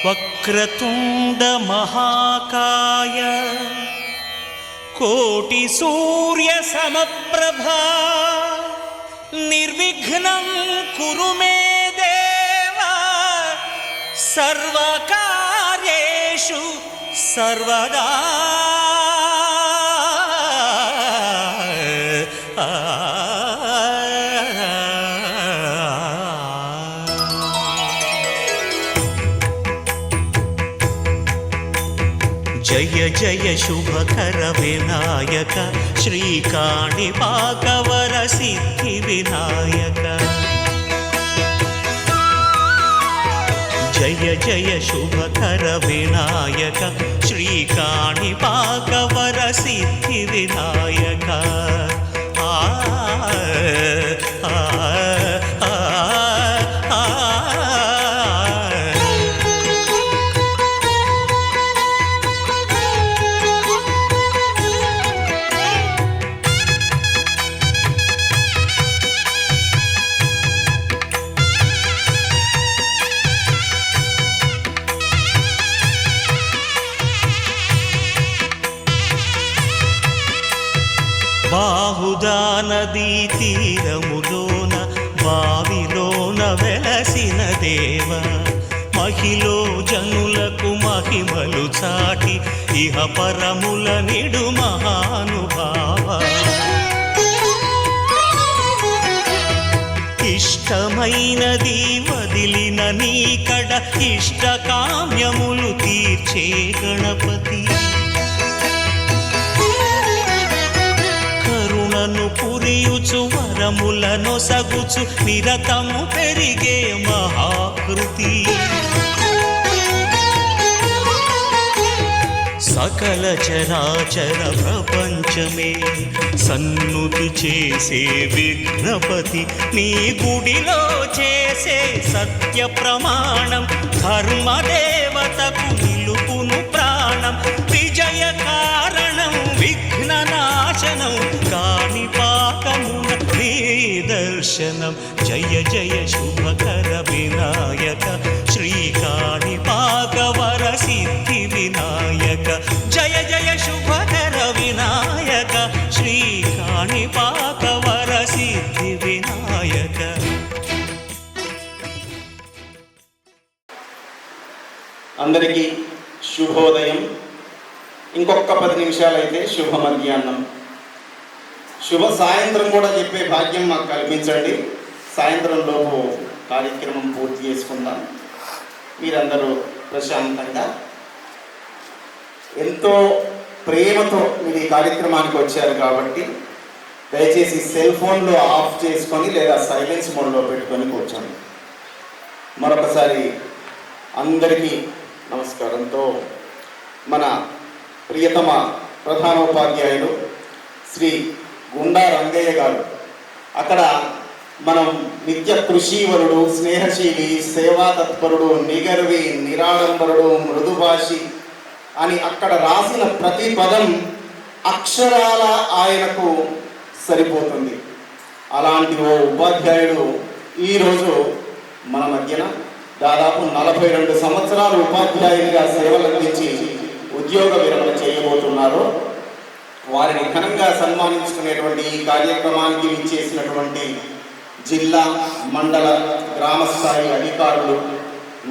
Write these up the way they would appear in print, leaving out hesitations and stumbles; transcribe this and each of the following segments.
వక్రతుండ మహాకాయ కోటి సూర్య సమప్రభా నిర్విఘ్నం కురు మే దేవా సర్వకార్యేషు సర్వదా. జయ జయ శుభకర వినాయక శ్రీకాణిపాకవర సిద్ధి వినాయక. జయ జయ శుభకర వినాయక శ్రీకాణిపాకవర సిద్ధి వినాయక. ఆ బాహుదా నదీ తీరములోన బావిలోన వెలసిన దేవ మహిలో జనులకు మహిమలు చాటి ఇహ పరముల నిడు మహానుభావ. ఇష్టమైనది వదిలిన నీకడ ఇష్ట కామ్యములు తీర్చే గణపతి. కరుణను పురియుచు వరములను సగుచు నిరతము పెరిగే మహాకృతి. సకల చరాచర ప్రపంచమే సన్నుతి చేసే విఘ్నపతి. నీ గుడిలో చేసే సత్య ప్రమాణం ధర్మదేవతకు నిలుపును ప్రాణం. విజయ కారణం విఘ్ననాశనం కాణిపాకమున నీ దర్శనం. జయ జయ శుభకర వినాయక శ్రీకాణిపాకవర సిద్ధి వినాయక. జయ జయ శుభకర వినాయక శ్రీకాణిపాకవర సిద్ధి వినాయక. అందరికీ శుభోదయం. ఇంకొక 10 నిమిషాలైతే శుభ మధ్యాహ్నం, శుభ సాయంత్రం కూడా చెప్పే భాగ్యం మాకు కల్పించండి. సాయంత్రం లోపు కార్యక్రమం పూర్తి చేసుకుందాం. మీరందరూ ప్రశాంతంగా ఎంతో ప్రేమతో మీరు ఈ కార్యక్రమానికి వచ్చారు కాబట్టి దయచేసి సెల్ ఫోన్లో ఆఫ్ చేసుకొని లేదా సైలెన్స్ మోడ్లో పెట్టుకొని కూర్చోండి. మరొకసారి అందరికీ నమస్కారంతో మన ప్రియతమ ప్రధానోపాధ్యాయులు శ్రీ గుండా రంగయ్య గారు అక్కడ మనం నిత్య కృషీవరుడు, స్నేహశీలి, సేవా తత్పరుడు, నిగర్వి, నిరాడంబరుడు, మృదుభాషి అని అక్కడ రాసిన ప్రతి పదం అక్షరాల ఆయనకు సరిపోతుంది. అలాంటి ఓ ఉపాధ్యాయుడు ఈరోజు మన మధ్యన దాదాపు 42 సంవత్సరాలు ఉపాధ్యాయునిగా సేవలు అందించి ఉద్యోగ విరమణ చేయబోతున్నారు. వారిని ఘనంగా సన్మానించుకునేటువంటి ఈ కార్యక్రమానికి విచ్చేసినటువంటి జిల్లా, మండల, గ్రామ స్థాయి అధికారులు,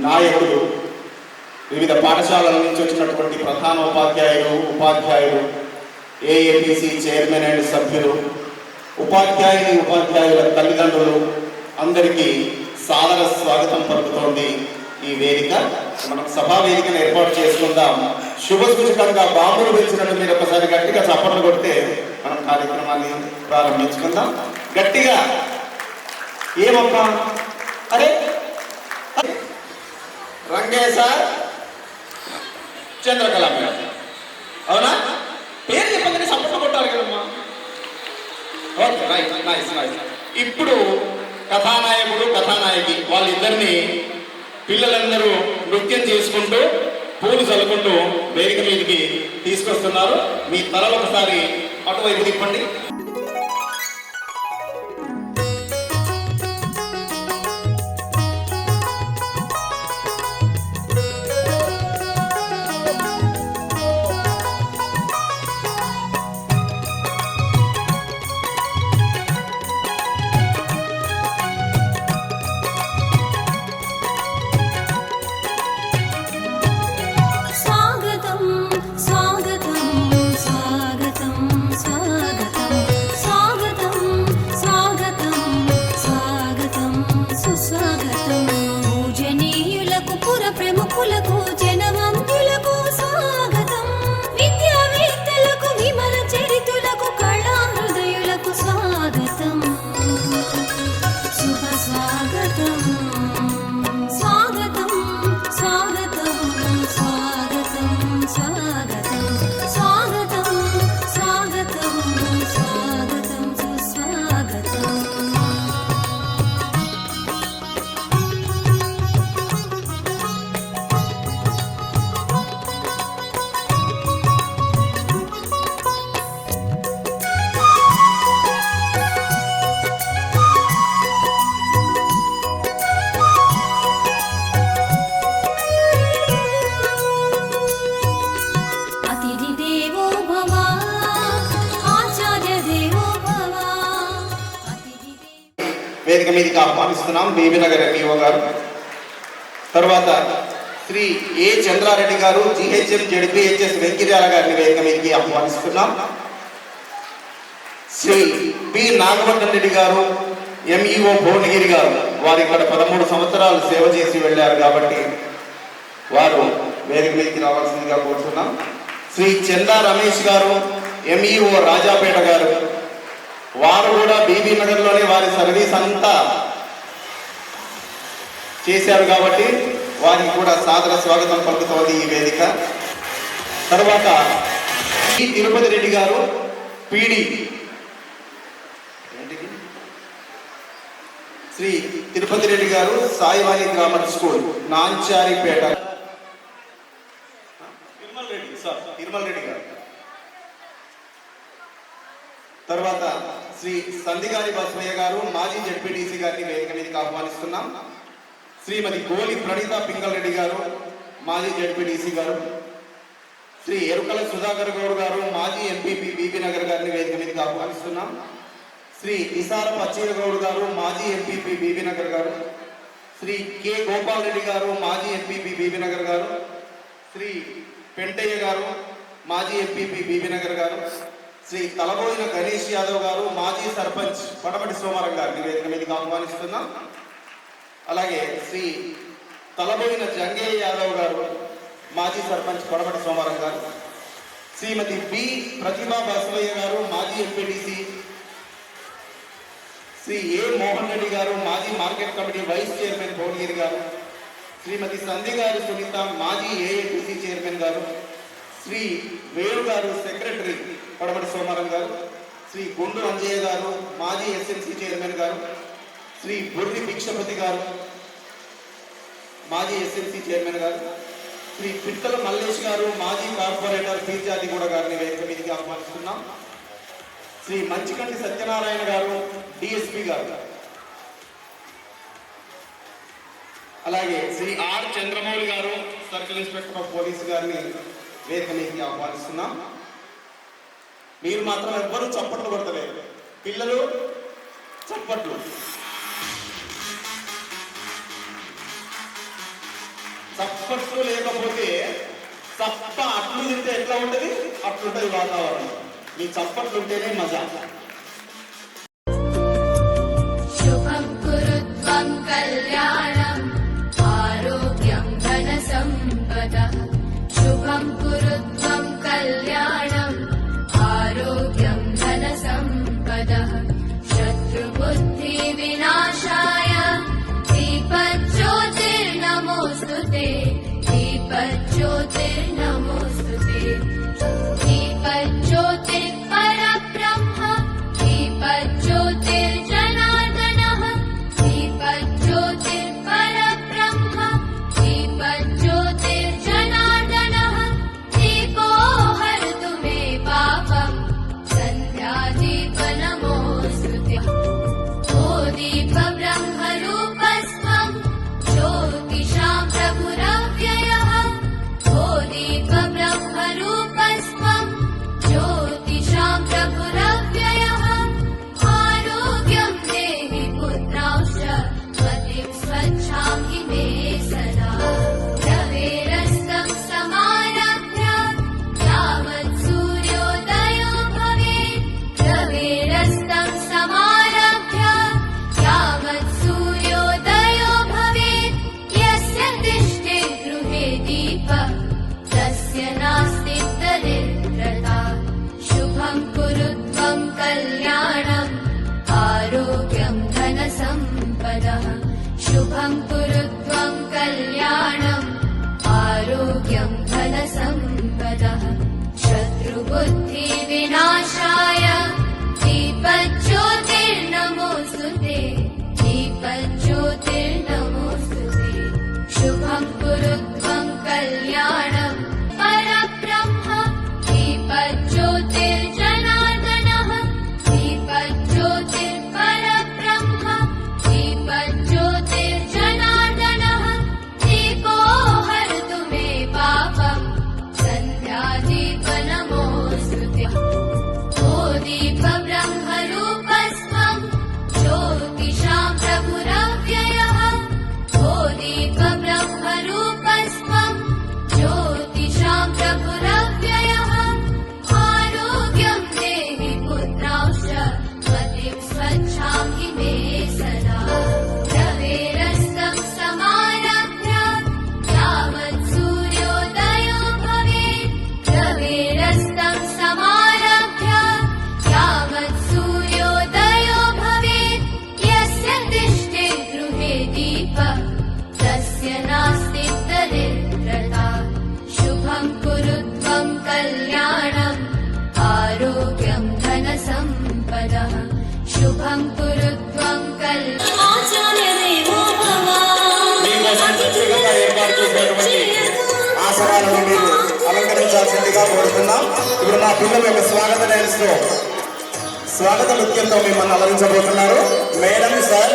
నాయకులు, వివిధ పాఠశాలల నుంచి వచ్చినటువంటి ప్రధానోపాధ్యాయులు, ఉపాధ్యాయులు, ఏఏపీసీ చైర్మన్ అండ్ సభ్యులు, ఉపాధ్యాయుల తల్లిదండ్రులు అందరికీ సాదర స్వాగతం పలుకుతోంది ఈ వేదిక. మనం సభా వేదికను ఏర్పాటు చేసుకుందాం. శుభ సూచకంగా బాంబులు పెంచినట్టు మీరు ఒకసారి గట్టిగా చప్పట్లు కొడితే మనం కార్యక్రమాన్ని ప్రారంభించుకుందాం. గట్టిగా ఏమమ్మా? అరే రంగయ్య సార్, చంద్రకళ మేడం, అవునా? పేరు చెప్పగానే చప్పట్లు కొట్టాలి కదమ్మా. Okay, right, nice nice. ఇప్పుడు కథానాయకుడు, కథానాయకి వాళ్ళిద్దరిని పిల్లలందరూ నృత్యం చేసుకుంటూ పూలు చల్లుకుంటూ వేదిక మీదకి తీసుకొస్తున్నారు. మీ తలలు ఒకసారి అటువైపు తిప్పండి. వేదిక మీదకి ఆహ్వానిస్తున్నాం. బీబీనగర్ ఎంఈఓ గారు. తర్వాత శ్రీ ఏ చంద్రారెడ్డి గారు, జిహెచ్ఎం జెడ్పీహెచ్ఎస్ వెంకిర్యాల గారిని వేదిక మీదకి ఆహ్వానిస్తున్నాం. శ్రీ పి నాగవర్ధన్ రెడ్డి గారు, ఎంఈఓ భువనగిరి గారు, వారు ఇక్కడ 13 సంవత్సరాలు సేవ చేసి వెళ్ళారు కాబట్టి వారు వేదిక మీదకి రావాల్సిందిగా కోరుతున్నాం. శ్రీ చందా రమేష్ గారు, ఎంఈఓ రాజాపేట గారు, వారు కూడా బీబీ నగర్లోనే వారి సర్వీస్ అంతా చేశారు కాబట్టి వారికి కూడా సాదర స్వాగతం పలుకుతోంది ఈ వేదిక. తర్వాత శ్రీ తిరుపతి రెడ్డి గారు, పీడి శ్రీ తిరుపతి రెడ్డి గారు, సాయివాణి గ్రామర్ స్కూల్, నాంచారిపేట. తిరుమల రెడ్డి గారు. తర్వాత శ్రీ సందిగారి బసవయ్య గారు, మాజీ జెడ్పీటీసీ గారిని వేదిక మీదకి ఆహ్వానిస్తున్నాం. శ్రీమతి గోలి ప్రణీత పింగల్ రెడ్డి గారు, మాజీ జెడ్పీటీసీ గారు. శ్రీ ఎరుకల సుధాకర్ గౌడ్ గారు, మాజీ ఎంపీపీ బీబీ నగర్ గారిని వేదిక మీదకి ఆహ్వానిస్తున్నాం. శ్రీ ఇసార పచ్చీర గౌడ్ గారు, మాజీ ఎంపీపీ బీబీ నగర్ గారు. శ్రీ కె గోపాల్ రెడ్డి గారు, మాజీ ఎంపీపీ బీబీ నగర్ గారు. శ్రీ పెంటయ్య గారు, మాజీ ఎంపీపీ బీబీ నగర్ గారు. శ్రీ తలబోయిన గణేష్ యాదవ్ గారు, మాజీ సర్పంచ్ పడమటి సోమవారం గారిని వేదిక మీదకి ఆహ్వానిస్తున్నాం. అలాగే శ్రీ తలబోయిన జంగయ్య యాదవ్ గారు, మాజీ సర్పంచ్ పడమటి సోమవారం గారు. శ్రీమతి బి ప్రతిభా బసవయ్య గారు, మాజీ ఎంపీటీసీ. శ్రీ ఏ మోహన్ రెడ్డి గారు, మాజీ market committee vice chairman Bhuvanagiri garu. Srimathi సంధిగారి Sunitha, మాజీ ఏఐటీసీ చైర్మన్ గారు. శ్రీ వేణు గారు, సెక్రటరీ పడమటి సోమవారం గారు. శ్రీ గుండు అంజయ్య గారు, మాజీ ఎస్ఎంసీ చైర్మన్ గారు. శ్రీ బుర్రి భిక్షపతి గారు, మాజీ ఎస్ఎంసీ చైర్మన్ గారు. శ్రీ పిట్టల మల్లేష్ గారు, మాజీ కార్పొరేటర్ పీర్జాదిగూడ గారిని వేదిక మీదకి ఆహ్వానిస్తున్నాం. శ్రీ మంచికంటి సత్యనారాయణ గారు, డిఎస్పీ గారు. అలాగే శ్రీ ఆర్ చంద్రమౌళి గారు, సర్కిల్ ఇన్స్పెక్టర్ ఆఫ్ పోలీస్ గారిని వేదిక మీదకి ఆహ్వానిస్తున్నాం. మీరు మాత్రం ఎవ్వరూ చప్పట్లు కొడతలేరు. పిల్లలు చప్పట్లు. చప్పట్లు లేకపోతే చప్ప అట్లు తింటే ఎట్లా ఉంటుంది, అట్లుంటుంది వాతావరణం. మీ చప్పట్లు ఉంటేనే మజా. శుభం కురుత్వం కళ్యాణం ఆరోగ్యం ధన సంపద. శుభం కురుత్వం కళ్యాణం ఆరోగ్యం ధన సంపద. శత్రుబుద్ధి వినాశాయ దీపజ్యోతిర్నమోస్తుతే. దీపజ్యోతిర్నమోస్తుతే. దీపజ్యోతిః పరబ్రహ్మ पुत्रांश्च मतिं स्वच्छां हि मे सदा रवेरस्तं समारभ्य यावत् सूर्योदयो भवेत् रवेरस्तं समारभ्य यावत् सूर्योदयो भवेत् यस्य तिष्ठे गृहे दीपः तस्य नास्ति दरिद्रता शुभं कुरु त्वं कल्याणम् आरोग्यं धनसम्पदः शुभं कुरु त्वं आचार्यदेवो भव మీకోసం ప్రత్యేకంగా ఏర్పాటు చేసినటువంటి ఆసనాలను మీరు అలంకరించాల్సిందిగా కోరుతున్నాం. ఇప్పుడు మా పిల్లల యొక్క స్వాగత డ్యాన్స్ తో స్వాగత నృత్యంతో మిమ్మల్ని అలరించబోతున్నారు. మేడం సార్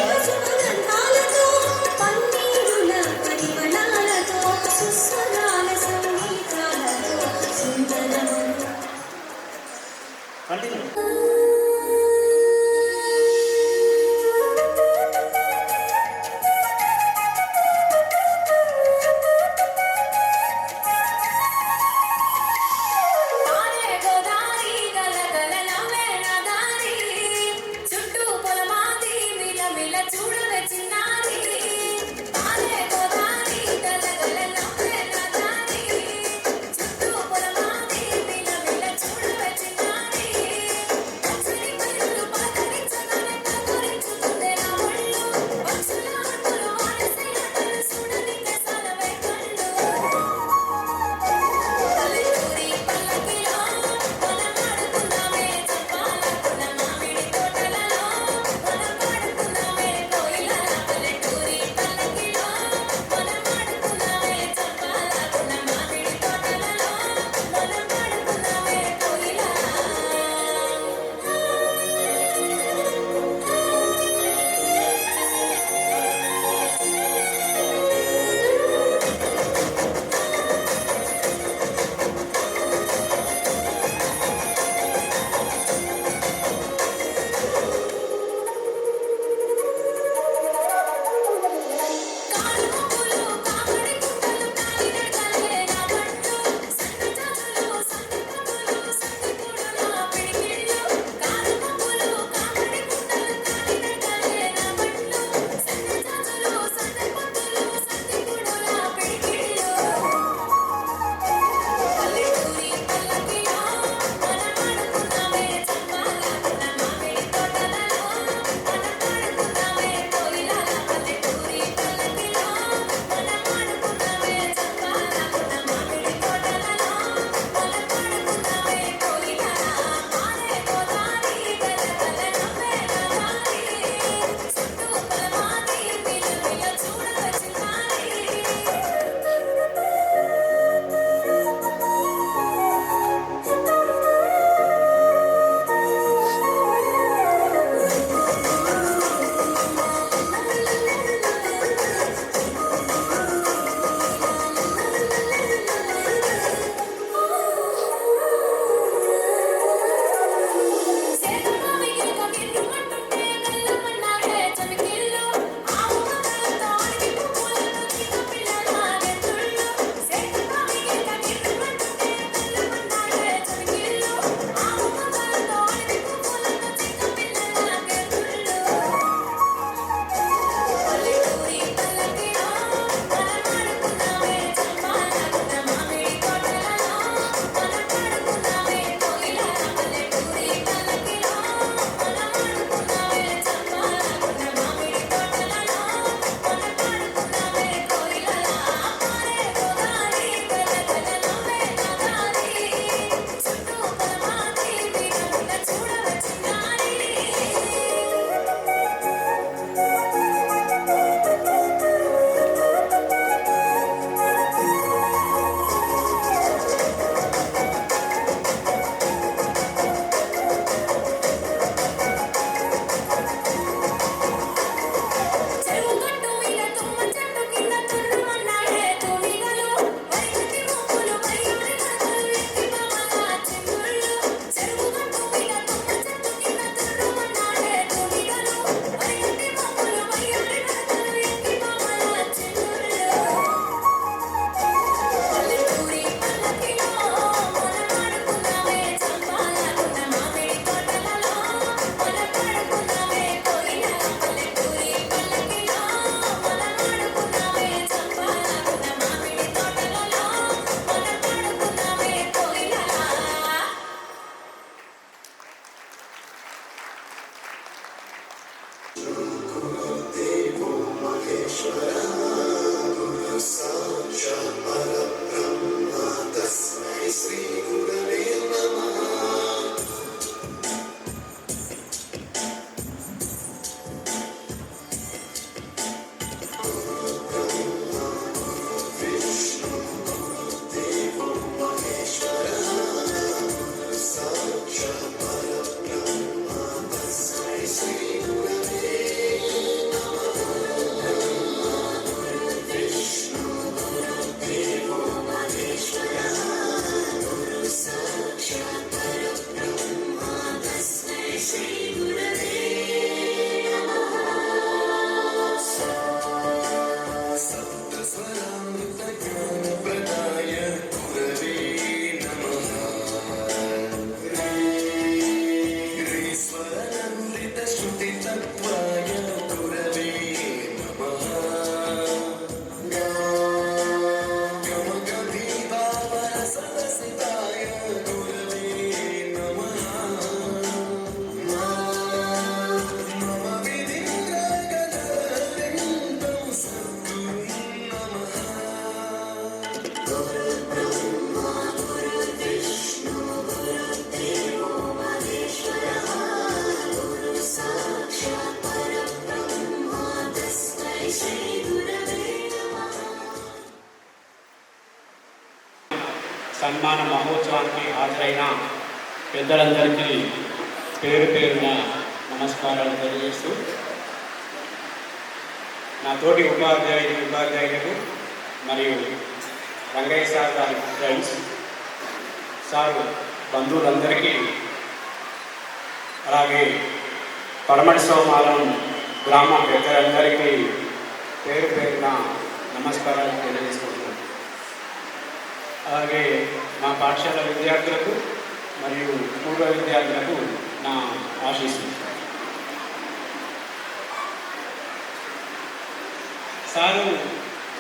చుట్టూ పొలమాది మిల మిల సన్మాన మహోత్సవానికి హాజరైన పెద్దలందరికీ పేరు పేరున నమస్కారాలు తెలియజేస్తూ నా తోటి ఉపాధ్యాయులకు మరియు రంగయ్య సార్ గారి ఫ్రెండ్స్ సారు బంధువులందరికీ అలాగే పడమటి సోమాలం గ్రామ పెద్దలందరికీ పేరు పేరున నమస్కారాలు తెలియజేసుకుంటున్నాను. అలాగే మా పాఠశాల విద్యార్థులకు మరియు పూర్వ విద్యార్థులకు నా ఆశీస్సులు. సారు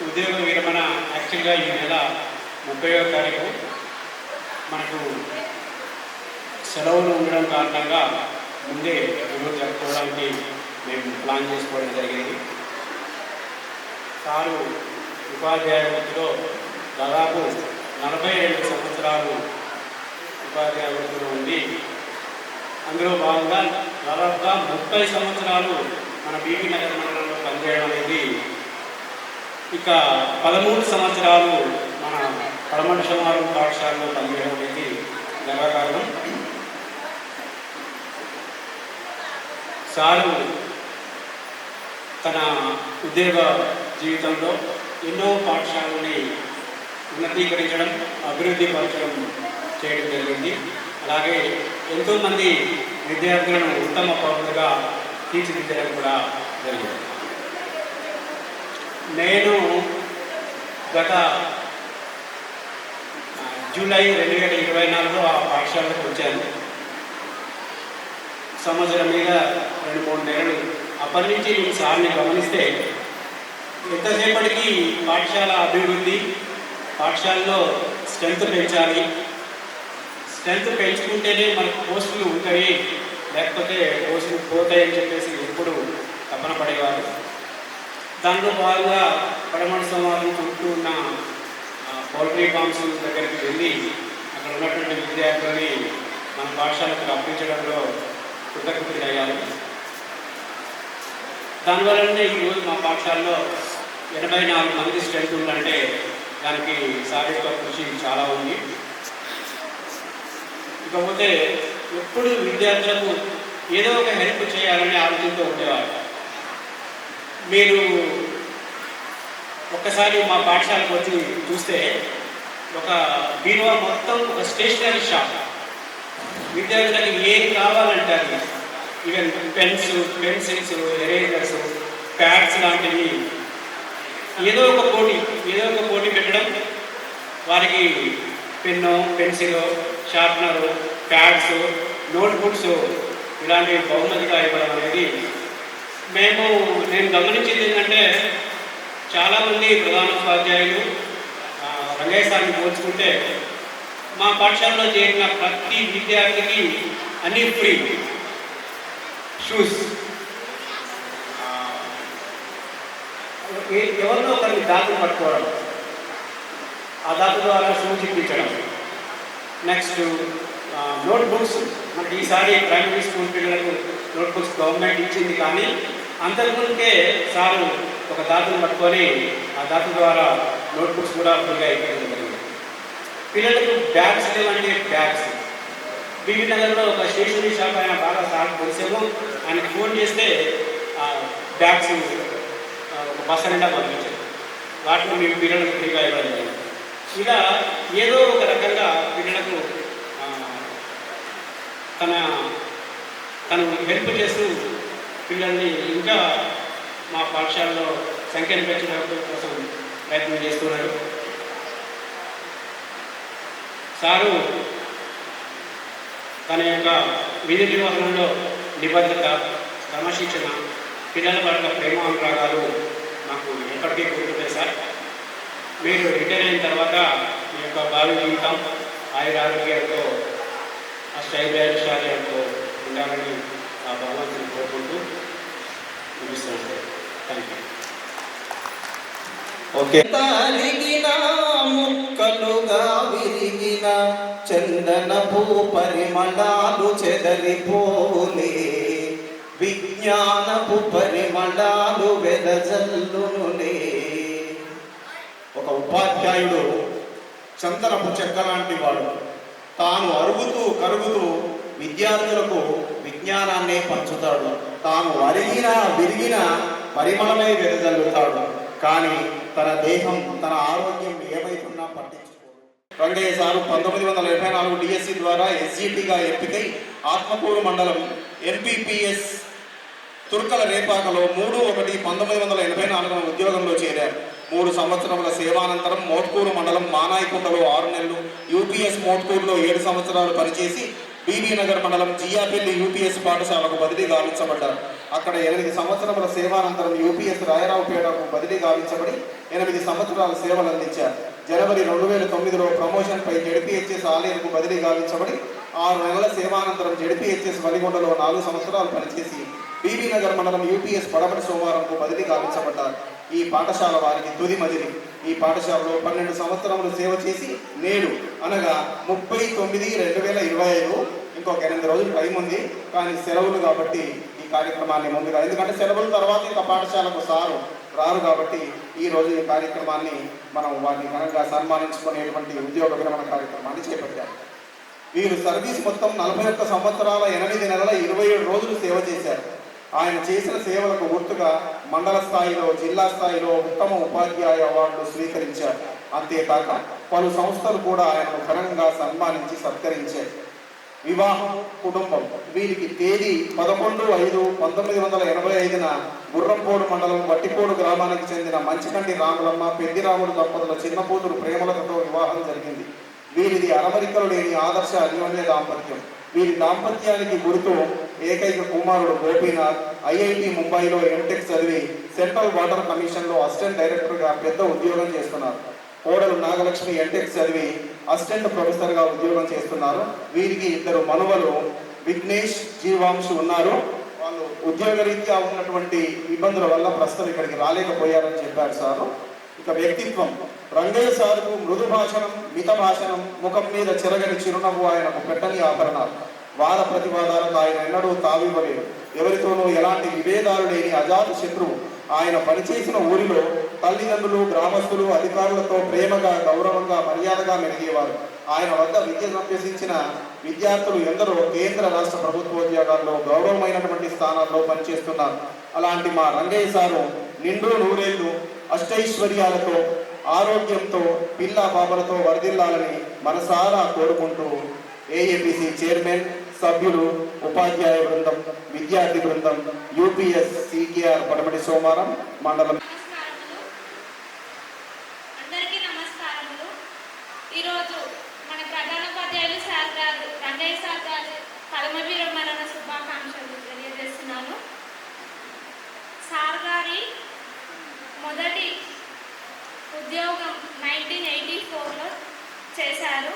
ఉద్యోగ విరమణ యాక్చువల్గా ఈ నెల 30వ తారీఖు మనకు సెలవులు ఉండడం కారణంగా ముందే ఈరోజు జరుపుకోవడానికి మేము ప్లాన్ చేసుకోవడం జరిగింది. సారు ఉపాధ్యాయ వృత్తిలో దాదాపు 42 సంవత్సరాలు ఉపాధ్యాయ వృత్తిలో ఉంది. అందులో భాగంగా దాదాపుగా 30 సంవత్సరాలు మన బీబీ నగర్ మండలంలో పనిచేయడం అనేది, ఇక 13 సంవత్సరాలు మన పడమటి సోమారం పాఠశాలలో పనిచేయడం అనేది గర్వకారణం. సారు తన ఉద్యోగ జీవితంలో ఎన్నో పాఠశాలని ఉన్నతీకరించడం, అభివృద్ధి పరచడం చేయడం జరిగింది. అలాగే ఎంతోమంది విద్యార్థులను ఉత్తమ పౌరులుగా తీర్చిదిద్దడం కూడా జరిగింది. నేను గత జూలై 2024లో ఆ పాఠశాలకు వచ్చాను. సంవత్సరం మీద 2-3 నెలలు అప్పటి నుంచి నేను సార్ని గమనిస్తే ఎంతసేపటికి పాఠశాల అభివృద్ధి, పాఠశాలలో స్ట్రెంత్ పెంచాలి, స్ట్రెంత్ పెంచుకుంటేనే మనకు పోస్టులు ఉంటాయి, లేకపోతే పోస్టులు పోతాయని చెప్పేసి ఎప్పుడు తపన పడేవారు. దాంట్లో భాగంగా పడమటి సోమారం చుట్టూ ఉన్న పౌల్ట్రీ ఫార్మ్స్ దగ్గరికి వెళ్ళి అక్కడ ఉన్నటువంటి విద్యార్థులని మన పాఠశాలకు రప్పించడంలో కృతజ్ఞతలయ్యారు. దానివల్లనే ఈరోజు మా పాఠశాలలో 84 మంది స్ట్రెంత్ ఉందంటే దానికి శారీరక కృషి చాలా ఉంది. ఇకపోతే ఎప్పుడు విద్యార్థులకు ఏదో ఒక హెల్ప్ చేయాలని ఆలోచనతో ఉండేవారు. మీరు ఒక్కసారి మా పాఠశాలకు వచ్చి చూస్తే ఒక బీరువా మొత్తం ఒక స్టేషనరీ షాప్. విద్యార్థులకు ఏం కావాలంటే అది, even pens, pencils, erasers, pads లాంటివి ఏదో ఒక పోటీ పెట్టడం, వారికి pen, pencil, sharpener, pads, notebooks ఇలాంటివి బహుమతిగా ఇవ్వడం అనేది నేను గమనించింది ఏంటంటే చాలామంది ప్రధానోపాధ్యాయులు రంగయ్య సార్ని పోల్చుకుంటే మా పాఠశాలలో చేరిన ప్రతి విద్యార్థికి అన్ని ఫ్రీ. షూస్, ఎవరినో ఒకరిని దాతులు పట్టుకోవడం, ఆ దాతు ద్వారా షూ చిప్పించడం. Next notebooks. మనకి ఈసారి ప్రైమరీ స్కూల్ పిల్లలకు నోట్బుక్స్ గవర్నమెంట్ ఇచ్చింది, కానీ అంతకుముందుకే సారు ఒక దాతను పట్టుకొని ఆ దాతు ద్వారా నోట్బుక్స్ కూడా ఫ్రీగా ఇవ్వడం జరిగింది. పిల్లలకు బ్యాగ్స్ లేవంటే బ్యాగ్స్. బీబీ నగర్లో ఒక స్టేషనరీ షాప్ ఆయన బాగా సార్ తెలిసేమో, ఆయనకు ఫోన్ చేస్తే బ్యాగ్స్ ఒక బస్సు నిండా పంపించారు. వాటిని మేము పిల్లలకు ఫ్రీగా ఇవ్వడం జరిగింది. ఇలా ఏదో ఒక రకంగా పిల్లలకు తను హెల్ప్ చేస్తూ పిల్లల్ని ఇంకా మా పాఠశాలలో సంఖ్యను పెంచడం కోసం ప్రయత్నం చేస్తున్నాడు. సారు తన యొక్క విధి నిర్వహణలో నిబద్ధత, క్రమశిక్షణ, పిల్లల పట్ల ప్రేమానురాగాలు నాకు ఎప్పటికీ గుర్తుంటాయి సార్. మీరు రిటైర్ అయిన తర్వాత మీ యొక్క భావి జీవితం ఆయురారోగ్యాలతో అష్టైర్యాలతో ఉండాలని ఆ భగవంతుని కోరుకుంటూ ముగిస్తాను సార్. Thank you. ఓకే. తాలిగిన ముక్కలుగా విరిగిన చందనపు పరిమళాలు చెదరిపోలే, విజ్ఞానపు పరిమళాలు వెదజల్లునులే. ఒక ఉపాధ్యాయుడు చందనపు చెక్క లాంటి వాడు. తాను అరుగుతూ కరుగుతూ విద్యార్థులకు విజ్ఞానాన్నే పంచుతాడు. తాను అరిగిన విరిగిన పరిమళమే వెదజల్లుతాడు. కానీ తన దేహం, తన ఆరోగ్యం ఏమైతున్నా పట్టించుకోడు. రంగయ్య సారు 1974 డిఎస్సి ద్వారా ఎస్జిటిగా ఎంపికై ఆత్మకూరు మండలం ఎంపీపీఎస్ తుర్కల రేపాకలో 3/1/1984 ఉద్యోగంలో చేరారు. 3 సంవత్సరముల సేవానంతరం మోత్కూరు మండలం మానాయికుంటలో 6 నెలలు, యూపీఎస్ మోత్కూరులో 7 సంవత్సరాలు పనిచేసి బీబీ నగర్ మండలం జియాపల్లి యూపీఎస్ పాఠశాలకు బదిలీ గావించబడ్డారు. అక్కడ 8 సంవత్సరముల సేవానంతరం యూపీఎస్ రాయరావుపేటకు బదిలీ గావించబడి 8 సంవత్సరాల సేవలు అందించారు. జనవరి 2009లో ప్రమోషన్పై జెడ్పీహెచ్ఎస్ ఆలేరుకు బదిలీ గావించబడి 6 నెలల సేవానంతరం జెడ్పీహెచ్ఎస్ వలిగొండలో 4 సంవత్సరాలు పనిచేసి బీబీ నగర్ మండలం యూపీఎస్ పడమటి సోమవారంకు బదిలీ గావించబడ్డారు. ఈ పాఠశాల వారికి తుది మజిలి. ఈ పాఠశాలలో 12 సంవత్సరములు సేవ చేసి నేడు అనగా 30/9/2025 ఇంకొక 8 రోజులు టైం ఉంది. కానీ సెలవులు కాబట్టి ఈ కార్యక్రమాన్ని ముందుగా, ఎందుకంటే సెలవుల తర్వాత ఇంకా పాఠశాలకు సారు రారు కాబట్టి ఈ రోజు ఈ కార్యక్రమాన్ని మనం వారిని ఘనంగా సన్మానించుకునేటువంటి ఉద్యోగ విరమణ కార్యక్రమాన్ని చేపట్టారు. వీరు సర్వీస్ మొత్తం 41 సంవత్సరాల 8 నెలల 27 రోజులు సేవ చేశారు. ఆయన చేసిన సేవలకు గుర్తుగా మండల స్థాయిలో, జిల్లా స్థాయిలో ఉత్తమ ఉపాధ్యాయ అవార్డులు స్వీకరించారు. అంతేకాక పలు సంస్థలు కూడా ఆయనను ఘనంగా సన్మానించి సత్కరించాయి. వివాహం, కుటుంబం. వీరికి తేదీ 11/5/1985 గుర్రంపోడు మండలం వట్టిపోడు గ్రామానికి చెందిన మంచికంటి రాములమ్మ, పెద్దిరాముడు దంపతుల చిన్న కూతురు ప్రేమలతతో వివాహం జరిగింది. వీరిది అరమరికలు లేని ఆదర్శ అన్యోన్య దాంపత్యం. వీరి దాంపత్యానికి గుర్తు ఏకైక కుమారుడు గోపీనాథ్ ఐఐటి ముంబైలో ఎంటెక్ చదివి సెంట్రల్ వాటర్ కమిషన్లో అసిస్టెంట్ డైరెక్టర్గా పెద్ద ఉద్యోగం చేస్తున్నారు. కోడలు నాగలక్ష్మి ఎంటెక్ చదివి అసిస్టెంట్ ప్రొఫెసర్గా ఉద్యోగం చేస్తున్నారు. వీరికి 2 మనువలు విఘ్నేష్, జీవాంశు ఉన్నారు. వాళ్ళు ఉద్యోగరీత్యా ఉన్నటువంటి ఇబ్బందుల వల్ల ప్రస్తుతం ఇక్కడికి రాలేకపోయారని చెప్పారు సారు. ఇక వ్యక్తిత్వం. రంగయ్య సారుకు మృదు భాషణం, మిత భాషణం, ముఖం మీద చెరగని చిరునవ్వు ఆయనకు పెట్టని ఆభరణాలు. వాద ప్రతివాదాలకు ఆయన ఎన్నడూ తావివ్వలేదు. ఎవరితోనూ ఎలాంటి విభేదాలు లేని అజాత శత్రువు. ఆయన పనిచేసిన ఊరిలో తల్లిదండ్రులు, గ్రామస్తులు, అధికారులతో ప్రేమగా, గౌరవంగా, మర్యాదగా మెలిగేవారు. ఆయన వద్ద విద్య అభ్యసించిన విద్యార్థులు ఎందరో కేంద్ర రాష్ట్ర ప్రభుత్వోద్యోగాల్లో గౌరవమైనటువంటి స్థానాల్లో పనిచేస్తున్నారు. అలాంటి మా రంగయ్య సారు నిండు నూరేళ్లు అష్టైశ్వర్యాలతో, ఆరోగ్యంతో, పిల్ల పాపలతో వర్ధిల్లాలని మనసారా కోరుకుంటూ ఏఏపీసీ చైర్మన్, సభ్యులు, ఉపాధ్యాయ బృందం, విద్యార్థి బృందం, యూపీఎస్ సికేఆర్ పడమటి సోమవారం మండలం. అందరికీ నమస్కారములు. ఈరోజు మన ప్రధానోపాధ్యాయులు సార్ గారు రంగయ్య సార్ గారు పరమ విరమణ శుభాకాంక్షలు తెలియజేస్తున్నాను. సార్ గారి మొదటి ఉద్యోగం 1984లో చేశారు.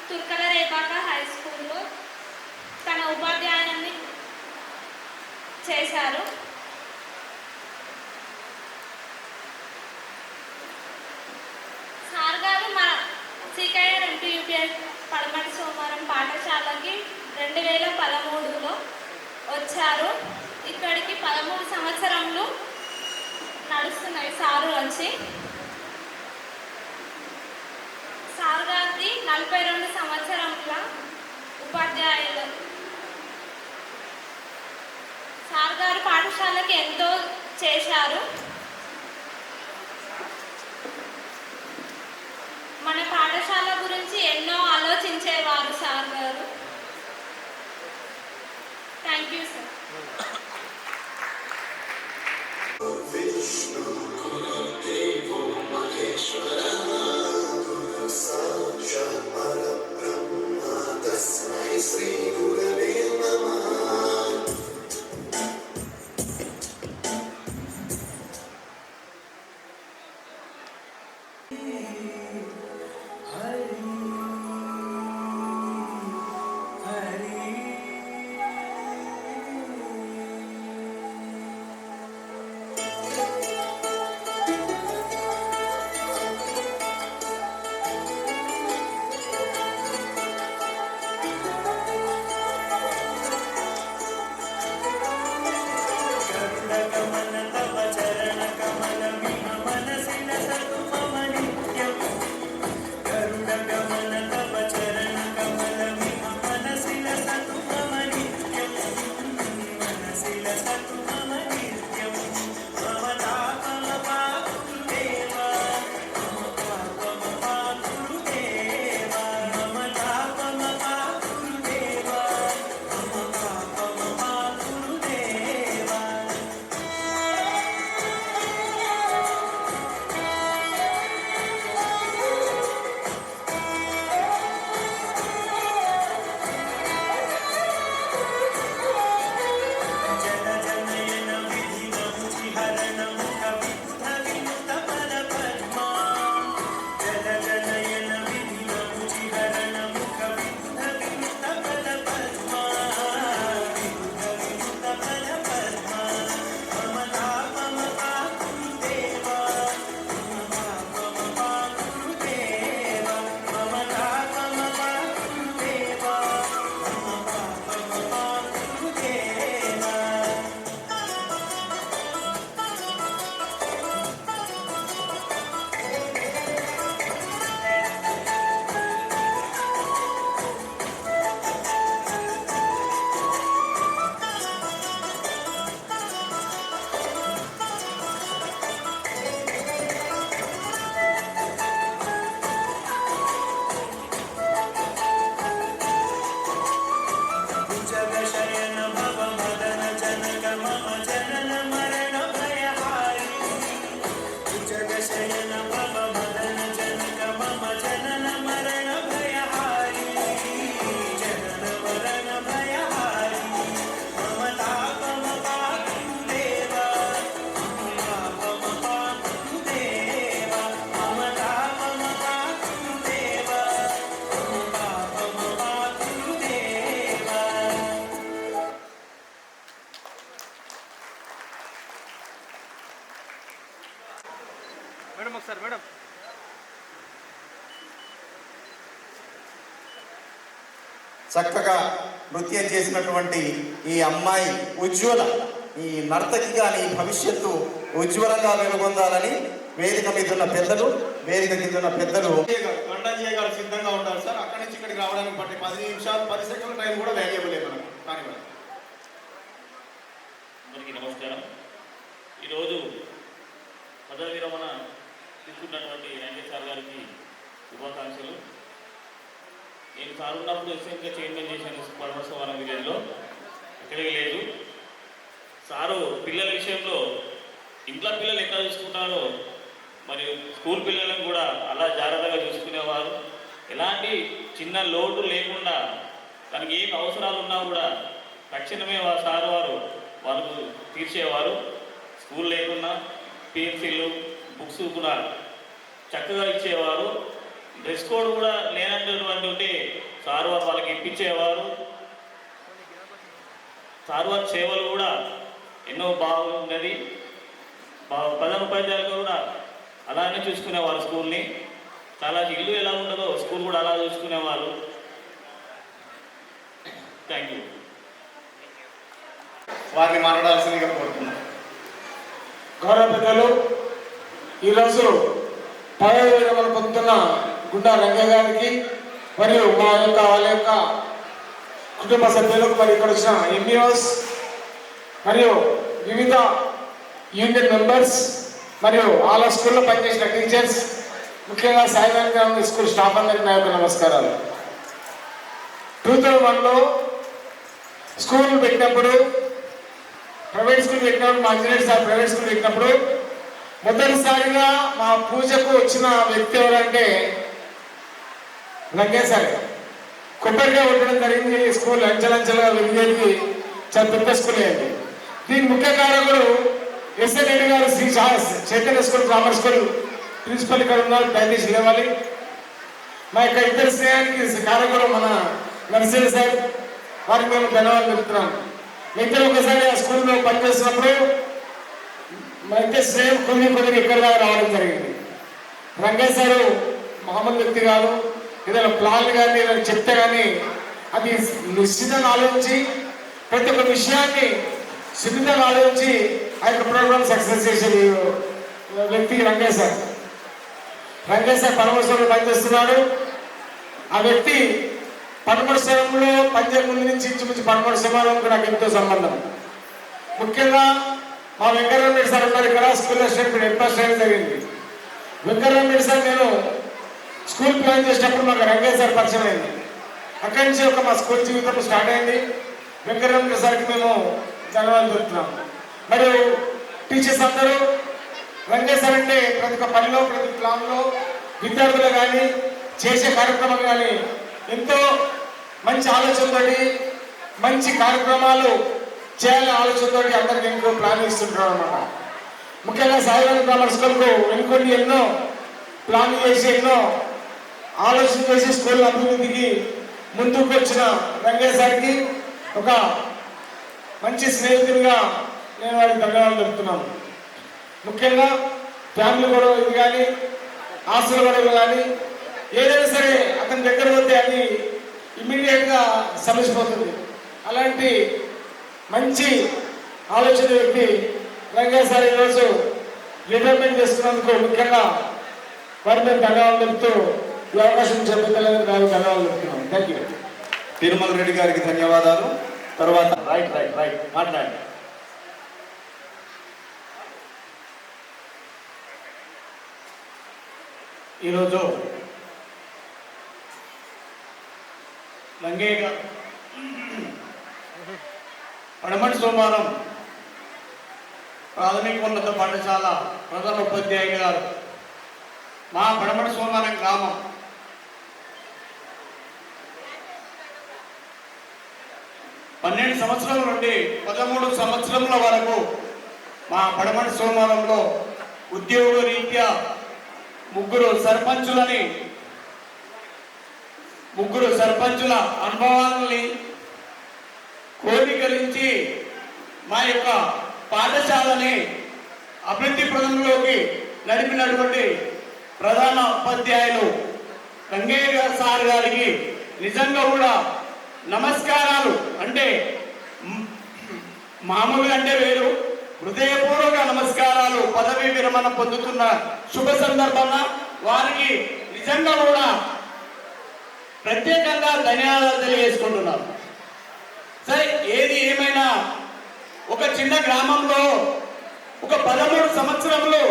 తుర్కల రేపాక హై స్కూల్లో తన ఉపాధ్యాయుని చేశారు. 2013లో వచ్చారు. ఇక్కడికి 13 సంవత్సరములు నడుస్తున్నాయి సారు వచ్చి. సార్ గారిది 42 సంవత్సరముల ఉపాధ్యాయులు. సార్ గారు పాఠశాలకి ఎంతో చేశారు. మన పాఠశాల గురించి ఎన్నో ఆలోచించేవారు సార్ గారు. Thank you sir. మేడం ఒకసారి మేడం. చక్కగా నృత్యం చేసినటువంటి ఈ అమ్మాయి ఉజ్వల, ఈ నర్తకి కానీ భవిష్యత్తు ఉజ్వలంగా వెలుగొందాలని వేదిక మీద ఉన్న పెద్దలు, వేదిక కింద ఉన్న పెద్దలు కొండజీయ గారు సిద్ధంగా ఉంటారు సార్. అక్కడి నుంచి ఇక్కడికి రావడానికి పట్టే 10 నిమిషాలు 10 సెకండ్ల టైం కూడా వాల్యుబుల్ మనకు. కానివ్వండి. అందరికీ నమస్కారం. ఈరోజు పదవి విరమణ తీసుకున్నటువంటి రంగేష్ సార్ గారికి శుభాకాంక్షలు. నేను సార్ ఉన్నప్పుడు ఎస్ఎంగా చైర్మన్ చేశాను పరమశివరం విలేజ్లో, ఎక్కడికి లేదు. సారు పిల్లల విషయంలో ఇంట్లో పిల్లలు ఎట్లా చూసుకుంటారో మరియు స్కూల్ పిల్లలను కూడా అలా జాగ్రత్తగా చూసుకునేవారు. ఎలాంటి చిన్న లోటు లేకుండా తనకి ఏం అవసరాలు ఉన్నా కూడా తక్షణమే సారు వారు వాళ్ళకు తీర్చేవారు. స్కూల్ లేకున్నా పెన్సిళ్ళు బుక్స్ కూడా చక్కగా ఇచ్చేవారు. డ్రెస్ కోడ్ కూడా లేనటువంటి ఉంటే సారు వారు వాళ్ళకి ఇప్పించేవారు. సారు వారి సేవలు కూడా ఎన్నో బాగున్నది. ప్రధాన ఉపాధ్యాయులు కూడా అలానే చూసుకునేవారు స్కూల్ని. చాలా ఇల్లు ఎలా ఉండదో స్కూల్ కూడా అలా చూసుకునేవారు. Thank you. వారిని మాట్లాడాల్సిందిగా కోరుతున్నాను. గౌరవ పెద్దలు, ఈరోజు పదవి విరమణ పొందుతున్న గుండా రంగయ్య గారికి మరియు వాళ్ళ యొక్క కుటుంబ సభ్యులకు మరి ఇక్కడ వచ్చిన ఎంఈఓస్ మరియు వివిధ యూనియన్ మెంబర్స్ మరియు వాళ్ళ స్కూల్లో పనిచేసిన టీచర్స్, ముఖ్యంగా సాయినారాయణ స్కూల్ స్టాఫ్ అందరికీ నా యొక్క నమస్కారాలు. 2001లో స్కూల్ పెట్టినప్పుడు, ప్రైవేట్ స్కూల్ పెట్టినప్పుడు, మా ఇంజనీర్ సార్ ప్రైవేట్ స్కూల్ పెట్టినప్పుడు మొదటిసారిగా మా పూజకు వచ్చిన వ్యక్తి ఎవరంటే రంగయ్య సార్. కొబ్బరిగా ఉండడం జరిగింది. స్కూల్ అంచెలంచెలుగా వెలిగేది చాలా పెద్ద స్కూల్ అయింది. దీని ముఖ్య కారకుడు SN Reddy garu, Sri Chaitanya school grammar school principal ఇక్కడ ఉన్నారు, దయచేసి లేవాలి. మా యొక్క ఇద్దరు స్నేహానికి కారకుడు మన నరసింహ సార్, వారికి మేము ధన్యవాదాలు చెప్తున్నాం. మీ ఇద్దరు ఒకసారి ఆ స్కూల్లో పనిచేస్తున్నప్పుడు మా ఇద్దరు స్నేహం కొన్ని ఇక్కడ దాకా రావడం జరిగింది. రంగయ్య సారు మామూలు వ్యక్తి కాదు. ఏదైనా ప్లాన్ కానీ ఏదైనా చెప్తే కానీ అది నిశ్చితంగా ఆలోచించి ప్రతి ఒక్క విషయాన్ని సున్నితంగా ఆలోచించి ఆ యొక్క ప్రోగ్రామ్ సక్సెస్ చేసే వ్యక్తి రంగయ్య సార్. రంగయ్య సార్ పరమేశ్వరంలో పనిచేస్తున్నాడు. ఆ వ్యక్తి పడమడశ్వరంలో పనిచేయ ముందు నుంచి ఇంచుమించు పడమడశ్వరంకు నాకు ఎంతో సంబంధం. ముఖ్యంగా మా వెంకటరామరెడ్డి సార్ ఉన్నారు ఇక్కడ, స్కూల్ అసిస్టెంట్ హెడ్ మాస్టర్ చేయడం జరిగింది. వెంకటరామరెడ్డి సార్ నేను స్కూల్ ప్లాన్ చేసినప్పుడు మాకు రంగయ్య సార్ పరిచయం అయింది. అక్కడి నుంచి మా స్కూల్ జీవితం స్టార్ట్ అయింది. వెంకటరామరెడ్డి సార్కి మేము ధన్యవాదాలు చెప్తున్నాం. మరియు టీచర్స్ అందరూ రంగయ్య సార్ అంటే ప్రతి ఒక్క పనిలో, ప్రతి ప్లాన్లో విద్యార్థులు కానీ చేసే కార్యక్రమం కానీ ఎంతో మంచి ఆలోచనతో, మంచి కార్యక్రమాలు చేయాలనే ఆలోచనతో అందరికి ఎంతో ప్లాన్ ఇస్తుంటారు అన్నమాట. ముఖ్యంగా సాయిరాం గ్రామర్ స్కూల్కు వెనుకొని ఎన్నో ప్లాన్ చేసి, ఎన్నో ఆలోచన చేసి స్కూల్ అభివృద్ధికి ముందుకు వచ్చిన రంగయ్య సార్కి ఒక మంచి స్నేహితుడిగా నేను వారికి ధన్యవాదాలు చెప్తున్నాను. ముఖ్యంగా ఫ్యామిలీ గొడవలు కానీ, ఆస్తుల గొడవలు కానీ ఏదైనా సరే అతని దగ్గర పోతే అది ఇమ్మీడియట్గా సమసిపోతుంది. అలాంటి మంచి ఆలోచన వ్యక్తి రంగయ్య సార్ ఈరోజు రిటైర్మెంట్ చేసుకున్నందుకు ముఖ్యంగా వారి మీద ధన్యవాదాలు చెప్తూ ఈ అవకాశం చెప్పలేదు నాకు ధన్యవాదాలు చెప్తున్నాను. Thank you. తిరుమల రెడ్డి గారికి ధన్యవాదాలు. తర్వాత రైట్ మాట్లాడండి. ఈరోజు రంగయ్య గారు పడమటి సోమవారం ప్రాథమిక ఉన్నత పాఠశాల ప్రధాన ఉపాధ్యాయులు గారు మా పడమటి సోమవారం గ్రామం 12 సంవత్సరాల నుండి 13 సంవత్సరముల వరకు మా పడమటి సోమవారంలో ఉద్యోగ రీత్యా ముగ్గురు సర్పంచుల అనుభవాలని కోరికలించి మా యొక్క పాఠశాలని అభివృద్ధి పదంలోకి నడిపినటువంటి ప్రధాన ఉపాధ్యాయులు రంగయ్య సార్ గారికి నిజంగా కూడా నమస్కారాలు. అంటే మామూలుగా అంటే వేరు, హృదయపూర్వక నమస్కారాలు. పదవి విరమణ పొందుతున్న శుభ సందర్భంగా వారికి నిజంగా కూడా ప్రత్యేకంగా ధన్యవాదాలు తెలియజేసుకుంటున్నారు. సరే, ఏది ఏమైనా ఒక చిన్న గ్రామంలో ఒక 13 సంవత్సరములు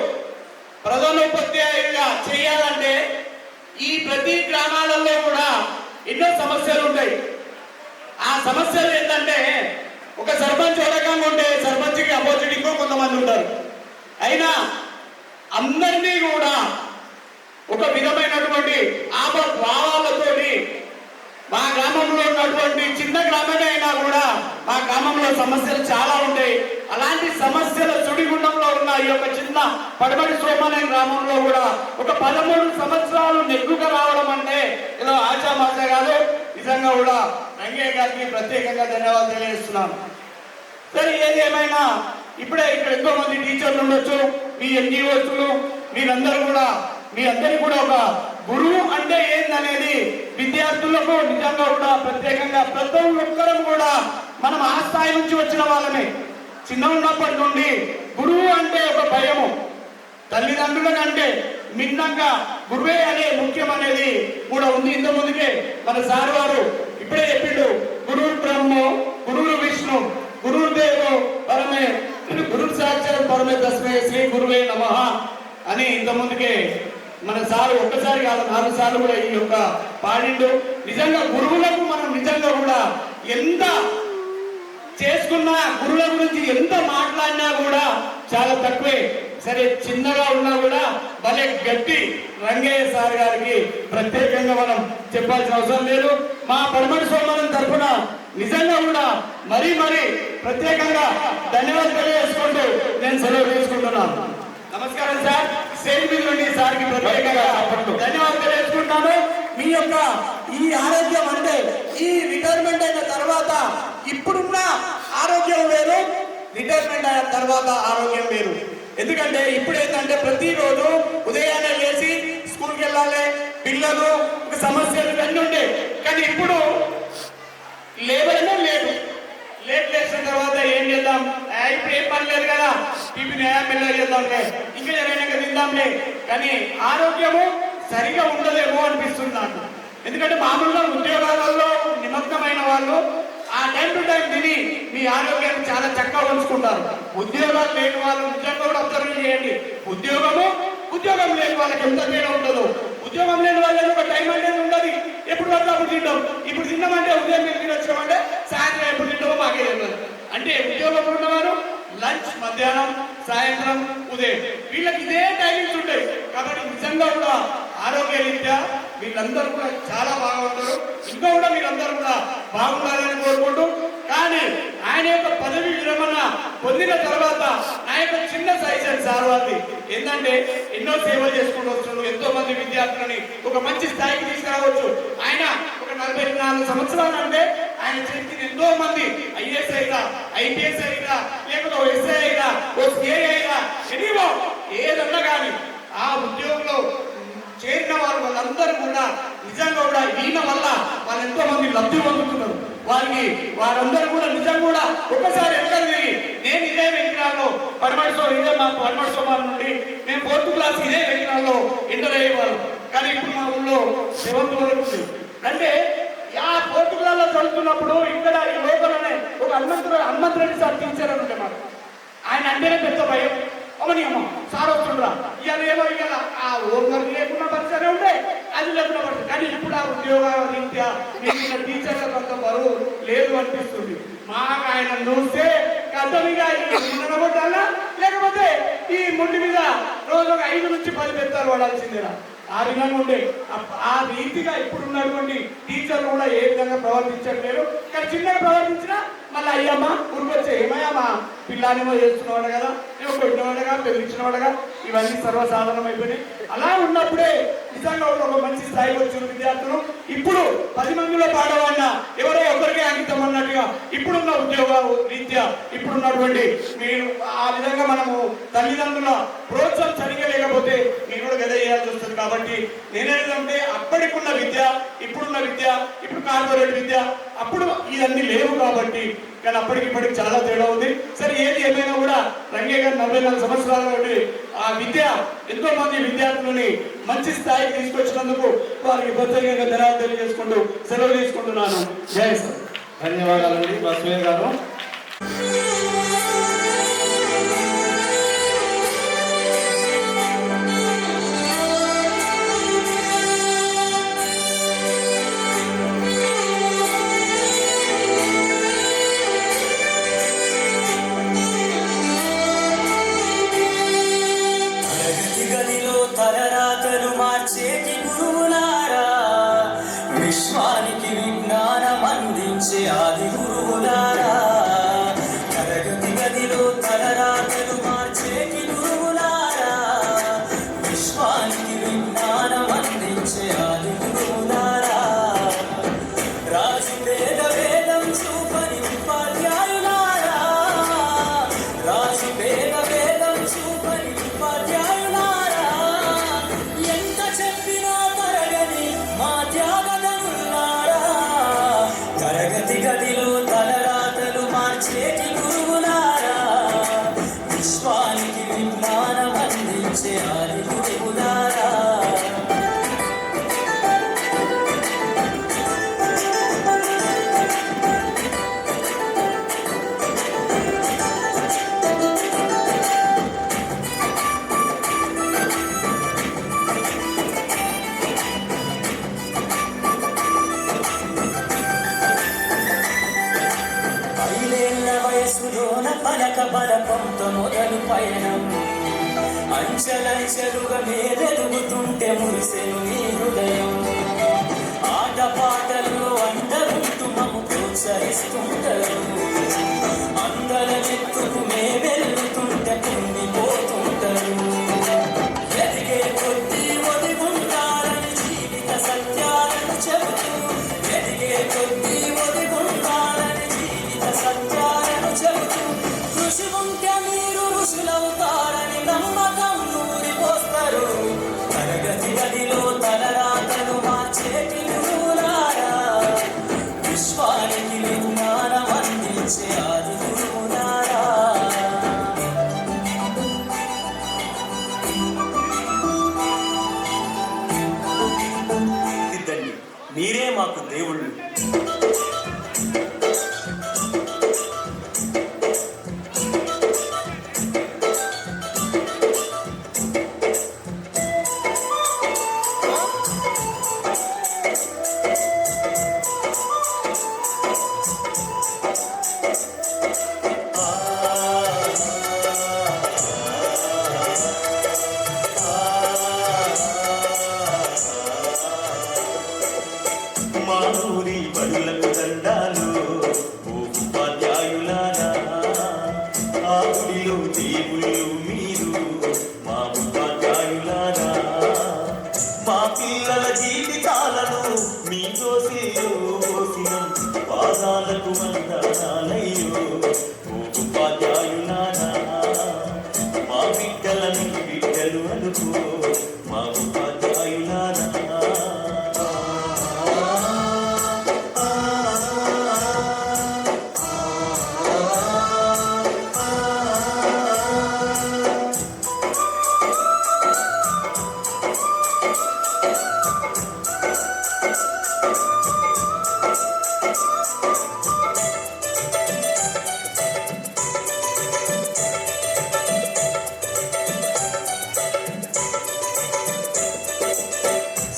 ప్రధానోపాధ్యాయులుగా చేయాలంటే ఈ ప్రతి గ్రామాలలో కూడా ఎన్నో సమస్యలు ఉంటాయి. ఆ సమస్యలు ఏంటంటే ఒక సర్పంచ్ ఒక రకంగా ఉంటే సర్పంచ్కి అపోజిట్ ఇంకో కొంతమంది ఉంటారు. అయినా అందరినీ కూడా ఒక విధమైనటువంటి భావాలతోటి మా గ్రామంలో ఉన్నటువంటి చిన్న గ్రామమే అయినా కూడా మా గ్రామంలో సమస్యలు చాలా ఉంటాయి. అలాంటి సమస్యల సుడిగుండంలో ఉన్న ఈ యొక్క చిన్న పడమటి సోమవారం గ్రామంలో కూడా ఒక 13 సంవత్సరాలు నెగ్గుగా రావడం అంటే ఏదో ఆచామాచ కాదు. నిజంగా కూడా రంగయ్య గారికి ప్రత్యేకంగా ధన్యవాదాలు తెలియజేస్తున్నాను. సరే, ఏది ఏమైనా ఇప్పుడే ఇక్కడ ఎంతో మంది టీచర్లు ఉండొచ్చు, మీ ఎన్జిఓస్లు, మీరందరూ కూడా మీ అందరికీ కూడా ఒక గురువు అంటే ఏందనేది విద్యార్థులకు నిజంగా కూడా ప్రత్యేకంగా ప్రతి ఒక్కరం కూడా మనం ఆ స్థాయి నుంచి వచ్చిన వాళ్ళమే. చిన్న ఉన్నప్పటి నుండి గురువు అంటే ఒక భయము, తల్లిదండ్రుల కంటే మిన్నంగా గురువే అనే ముఖ్యం అనేది కూడా ఉంది. ఇంత ముందుకే మన సార్ వారు ఇప్పుడే చెప్పిండు, గురువు బ్రహ్మ గురువు విష్ణు గురుదేవో పరమే గురు సాక్షాత్ పరమే తస్మై శ్రీ గురువే నమః అని ఇంత ముందుకే మన సార్ ఒక్కసారి కాదు 4 సార్లు కూడా ఈ యొక్క పాడిండు. నిజంగా గురువులకు మనం నిజంగా కూడా ఎంత చేసుకున్నా, గురువుల గురించి ఎంత మాట్లాడినా కూడా చాలా తక్కువే. సరే చిన్నగా ఉన్నా కూడా భలే గట్టి రంగయ్య సార్ గారికి ప్రత్యేకంగా మనం చెప్పాల్సిన అవసరం లేదు. మా పడమటి సోమవారం తరఫున నిజంగా కూడా మరీ ప్రత్యేకంగా ధన్యవాదాలు తెలియజేసుకుంటూ నేను సెలవు తీసుకుంటున్నాను. నమస్కారం సార్. స్టేజ్ మీద నుండి సార్కి ప్రత్యేకంగా ధన్యవాదాలు తెలియజేసుకుంటాను. మీ యొక్క ఈ ఆరోగ్యం అంటే ఈ రిటైర్మెంట్ అయిన తర్వాత ఇప్పుడున్న ఆరోగ్యం వేరు, రిటైర్మెంట్ అయిన తర్వాత ఆరోగ్యం వేరు. ఎందుకంటే ఇప్పుడు ఏంటంటే ప్రతిరోజు ఉదయాన్నే లేచి స్కూల్కి వెళ్ళాలి, పిల్లలు సమస్యలు ఇవన్నీ ఉండే. కానీ ఇప్పుడు లేబరనే లేదు. లేట్ లేచిన తర్వాత ఏం చేద్దాం, ఇప్పుడు ఏం పని లేదు కదా, టీవీ పిల్లలు చేద్దాంలే, ఇంకా ఎవరైనా తిందాంలే. కానీ ఆరోగ్యము సరిగా ఉండదేమో అనిపిస్తుంది నాకు. ఎందుకంటే మామూలుగా ఉద్యోగాలలో నిమగ్నమైన వాళ్ళు ఆ టైం టు టైం తిని మీ ఆరోగ్యాన్ని చాలా చక్కగా ఉంచుకుంటారు. ఉద్యోగాలు లేని వాళ్ళు నిజంగా కూడా అబ్జర్వ్ చేయండి. ఉద్యోగం లేని వాళ్ళకి ఎంత తేడా ఉండదు. ఉద్యోగం లేని వాళ్ళకి ఒక టైం అనేది ఉండదు. ఎప్పుడు పడితే అప్పుడు తింటాం. ఇప్పుడు తిన్నామంటే ఉదయం మీరు తినొచ్చామంటే సాయంత్రం ఎప్పుడు తింటామో మాకే తెలియదు. అంటే ఉద్యోగం ఉన్నవారు లంచ్ మధ్యాహ్నం, సాయంత్రం, ఉదయం వీళ్ళకి ఇదే టైమింగ్స్ ఉంటాయి. కాబట్టి నిజంగా కూడా ఆరోగ్య రీత్యా వీళ్ళందరూ కూడా చాలా బాగా ఉంటారు. ఇంకా కూడా మీరందరూ కూడా బాగుండాలని కోరుకుంటూ, కానీ ఆయన యొక్క పదవి విరమణ పొందిన తర్వాత నా యొక్క చిన్న సజెషన్ సార్ వారిది ఏంటంటే, ఎన్నో సేవలు చేసుకుంటూ వస్తున్నారు. ఎంతో మంది విద్యార్థులని ఒక మంచి స్థాయికి తీసుకురావచ్చు. ఆయన ఒక 44 సంవత్సరాలు అంటే ఆయన చేతికి ఎంతో మంది ఐఏఎస్ అయినా, ఐపీఎస్ అయినా, లేకపోతే ఓ ఎస్ఐ అయినా, ఓ సిఐ అయినా, ఎనీవో ఏదన్నా కానీ ఆ ఉద్యోగంలో చేరిన వాళ్ళందరూ కూడా నిజంగా కూడా ఈయన వల్ల వాళ్ళు ఎంతో మంది లబ్ధి పొందుతున్నారు. వారందరూ కూడా నిజంగా కూడా ఒక్కసారి ఎక్కడ నేను ఇదే వెంకరాల్లో ఇదే మా పడమటి సోమవారం నుండి మేము 4th క్లాస్ ఇదే వెంకరాల్లో ఇంటర్ అయ్యేవారు. కానీ ఇప్పుడు మా ఊళ్ళో 7th వరకు ఉంది. అంటే ఆ 4th క్లాస్లో చదువుతున్నప్పుడు ఇక్కడ ఈ లోకల్లోనే ఒక హనుమంతరెడ్డి సార్ టీచర్ అని ఉంటే మాకు ఆయన అంటేనే పెద్ద భయం. అమ్మని అమ్మ సార్ వస్తుండ్రా, ఇవాళ ఏమో ఇవాళ ఆ ఓనర్ లేకుండా పరిచయం ఉండే, అది లేకుండా పరిచయం. కానీ ఇప్పుడు ఆ ఉద్యోగ రీత్యా మిగిలిన టీచర్ల కొంత బరువు లేదు అనిపిస్తుంది. మాకు ఆయన చూస్తే కథనిగా ఉండగొట్టాలా, లేకపోతే ఈ ముండి మీద రోజు ఒక 5 నుంచి 10 పెద్దలు పడాల్సిందేనా ఆ విధంగా ఉండే. ఆ రీతిగా ఇప్పుడున్నటువంటి టీచర్లు కూడా ఏ విధంగా ప్రవర్తించట్లేరు. కానీ చిన్నగా ప్రవర్తించినా మళ్ళీ అయ్యమ్మ ఊరికొచ్చే ఏమయ్యమ్మా పిల్లానేమో చేస్తున్నవాడు కదా, ఏమో కొట్టినవాడుగా, పెళ్ళించినవాడుగా, ఇవన్నీ సర్వసాధారణం అయిపోయినాయి. అలా ఉన్నప్పుడే నిజంగా ఒక మంచి స్థాయికి వచ్చిన విద్యార్థులు ఇప్పుడు 10 మందిలో పాడవాడినా ఎవరో ఒకరికే అంకితం అన్నట్టుగా ఇప్పుడున్న ఉద్యోగ రీత్యా ఇప్పుడున్నటువంటి మీరు ఆ విధంగా మనము తల్లిదండ్రుల ప్రోత్సాహం సరిగా లేకపోతే మీరు కూడా గదే చేయాల్సి వస్తుంది. కాబట్టి నేనేంటంటే అప్పటికున్న విద్య, ఇప్పుడున్న విద్య, ఇప్పుడు కార్పొరేట్ విద్య, అప్పుడు ఇవన్నీ లేవు కాబట్టి. కానీ అప్పటికిప్పటికి చాలా తేడా ఉంది. సరే ఏది ఏమైనా కూడా రంగయ్య గారు 44 సంవత్సరాల నుండి ఆ విద్య ఎంతో మంది విద్యార్థులని మంచి స్థాయికి తీసుకొచ్చినందుకు వారికి ప్రత్యేకంగా ధన్యవాదాలు తెలియజేసుకుంటూ సెలవు తీసుకుంటున్నాను. జై సార్. ధన్యవాదాలండి బసవయ్య గారు. మార్చేటి గురువులారా, విశ్వానికి విజ్ఞానం అందించే ఆది గురువులారా. మార్చేటి గురువులారా, విశ్వానికి విజ్ఞానం అందించే ఆది గురువులారా. వయసులోన పలక బలపంతో మొదలు పయనం, అంచెలంచెలుగా మేరెదుగుతుంటే మురిసెను మీ హృదయం. ఆట పాటల్లో అందరుంటూ మమ్ము ప్రోత్సహిస్తుంటారు, అందరమెత్తుకు మేమెల్లుతుంటే పొంగిపోతుంటారు. ఎదిగే కొద్దీ ఒదిగుంటారని జీవిత సత్యాలను చెబుతూ, ఎదిగే కొద్దీ ఒదిగుంటారని జీవిత సత్యాలను చెబుతూ, కృషి ఉంటే మీరు ఋషులవుతారని నమ్మకం నూరిపోస్తారు. తరగతి గదిలో తలరాతను మార్చేటి గురువులారా, విశ్వానికి విజ్ఞానం అందించే ఆది గురువులారా. దిద్దండి, మీరే మాకు దేవుళ్ళు. మా ఊరి బడులకు దండాలు ఓ ఉపాధ్యాయులారా, ఆ గుడిలో దేవుళ్ళు మీరు మా ఉపాధ్యాయులారా. మా పిల్లల జీవితాలను మీ దోసిలో పోసిన పాదాలకు వందనాలయ్యో ఓ ఉపాధ్యాయులారా. మా బిడ్డలను బిడ్డలు అనుకో మా ఉపాధ్యాయులారా.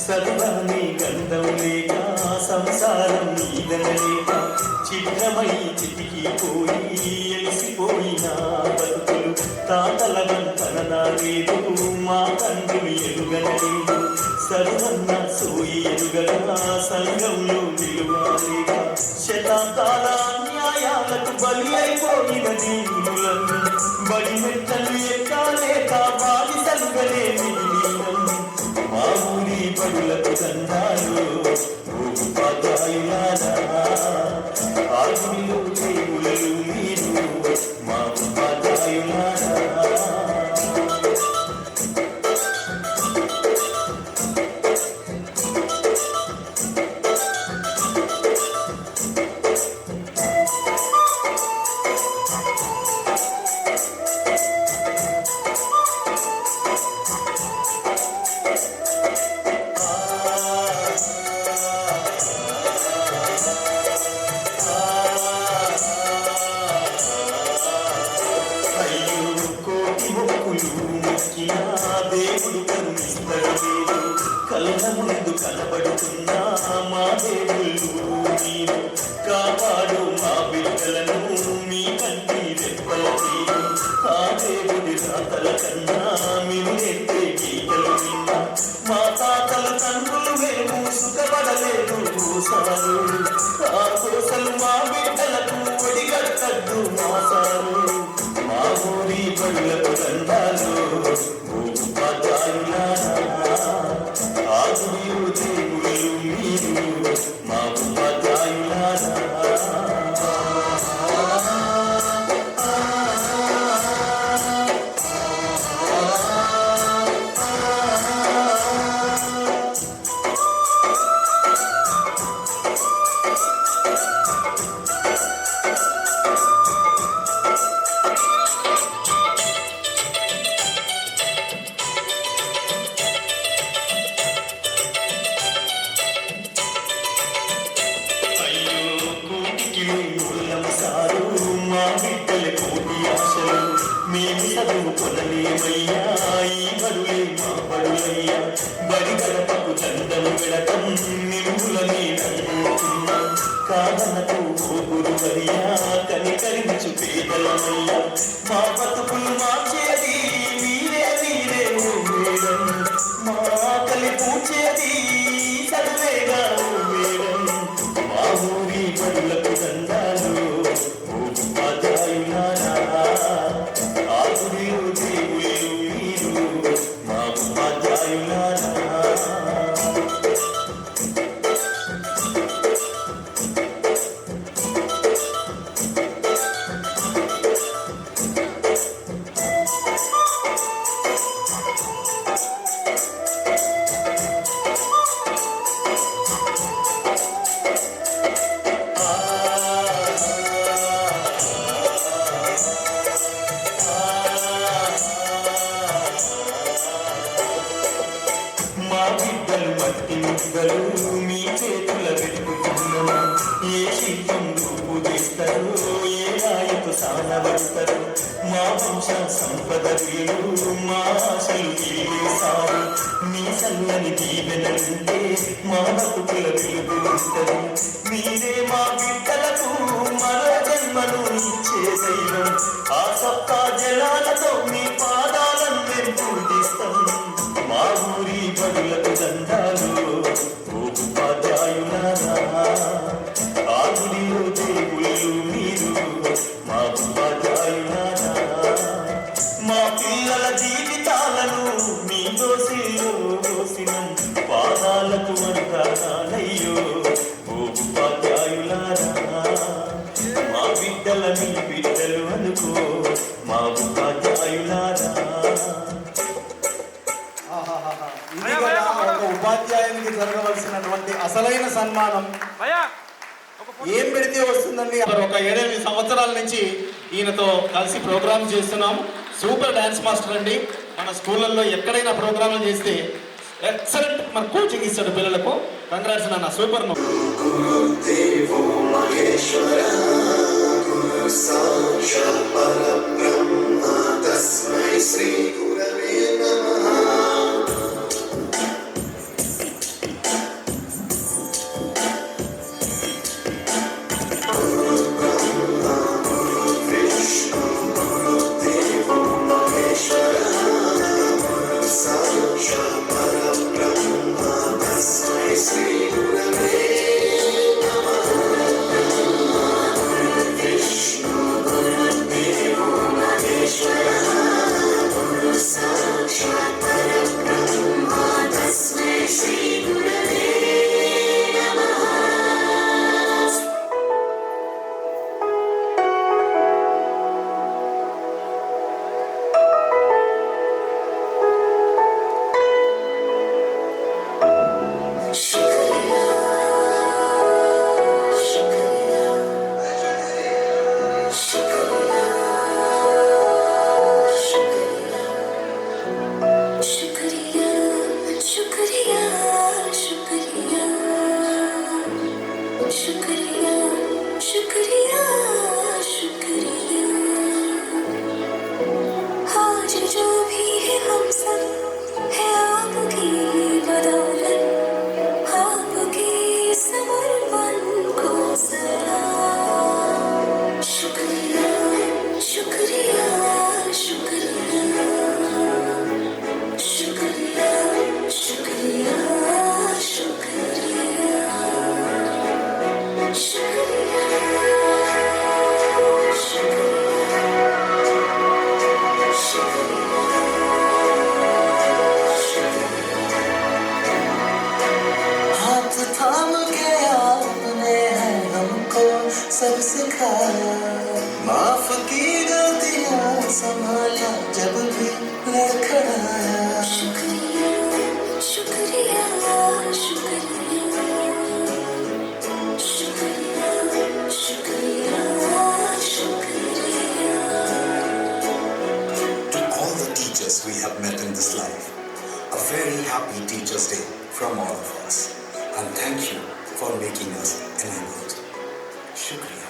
సర్వాణి గంధం లేక సంసారం నీదనలేక చిత్రమై చితికిపోయి ఎలిసిపోయిన బతుకులు తాతల వంతన లేదు, మా తండ్రిని ఎరుగనలేదు. సర్వన్న సోయి ఎరుగల సంఘంలో నిలువలేక శతాబ్దాల న్యాయాలకు బలి అయిపోయిన దీనులను బడి మెట్టలు ఎక్కాలేక బాలిసలుగలే నీలం. మా ఊరి బడులకు దండాలు ఓ ఉపాధ్యాయులారా, ఆ గుడిలో దేవుళ్ళు మీరు మా ఉపాధ్యాయులారా. దేవుడు కరుణిస్తాడు, కళ్ళ ముందు కనబడుతున్నా మా దేవుళ్ళు మీరు. కాపాడు మా బిడ్డలను మీ కంటి రెప్పల తీరు. ఆ దేవుడి రాతల కన్నా మేము నెట్టే గీతలు విన్నా, మా తాతల తండ్రులు మేము సుఖపడలేదు సారు. ఆ కోసలు మా బిడ్డలకు ఒడిగట్టద్దు మా సారు. మా ఊరి బడులకు దండాలు ఓ ఉపాధ్యాయులారా, ఆ గుడిలో దేవుళ్ళు మీరు మా ఉపాధ్యాయులారా. వలె కోటి ఆశలు మేము చదువు కొనలేమయ్యా ఈ బడులే మా బడులయ్యా బడి గడపకు చందం విడతం నిలువులని నమ్ముతున్నా కాదనకు ఓ గురువయ్యా కనికరించు పేదలమయ్యా మా బతుకులు మార్చేది మీరే మీరే ఓ మేడం మా తల్లి పూచేది చదివేగా ఓ మేడం మా ఊరి బడులకు దండాలు ఓ ఉపాధ్యాయులారా ఆ గుడిలో దేవుళ్ళు మీరు మా ఉపాధ్యాయులారా మా బిడ్డలు మట్టి ముద్దలు మీ చేతుల వెతుకుతున్నాము ఏ శిల్పం రూపు తీస్తారు ఏ రాయితో సానబడతారు మా వంశ సంపద వీలు మా ఆశలు తీరేసారు మీ సల్లని దీవెనలుంటే మా బతుకుల వెలుగు ఉంటుంది మీరే మా బిడ్డలకు మరో జన్మను ఇచ్చే దైవం ఆ సప్తా జలాలతో మీ పాదాలను మేము పూజిస్తాం మా ఊరి బడులకు దండాలు ఓ ఉపాధ్యాయులారా ఆ గుడిలో దేవుళ్ళు మీరు మా ఉపాధ్యాయులారా మా పిల్లల జీవితాలను మీ దోసిలో దోసినం పాదాలకు వందనాలయ్యో ఓ ఉపాధ్యాయులారా మా బిడ్డల మీ బిడ్డలు అనుకో మా ఉపాధ్యాయులారా ఇది కదా ఒక ఉపాధ్యాయునికి జరగవలసినటువంటి అసలైన సన్మానం. ఏం పెడితే వస్తుందండి? ఒక 7-8 సంవత్సరాల నుంచి ఈయనతో కలిసి ప్రోగ్రామ్ చేస్తున్నాం. సూపర్ డాన్స్ మాస్టర్ అండి. మన స్కూళ్ళల్లో ఎక్కడైనా ప్రోగ్రాంలు చేస్తే ఎక్సలెంట్ మన కోచింగ్ ఇస్తాడు పిల్లలకు. కంగ్రాట్స్ నాన్న, సూపర్. గురుదేవో మహేశ్వర గురు సాక్షాత్ పరబ్రహ్మ తస్మై శ్రీ గురవే నమః. सब सिखाया, माफ की गलतियां संभाला जब भी लड़खड़ाया। शुक्रिया शुक्रिया शुक्रिया शुक्रिया शुक्रिया शुक्रिया। To all the teachers we have met in this life, a very happy Teachers' Day from all of us, and thank you for making us enabled. शुक्रिया।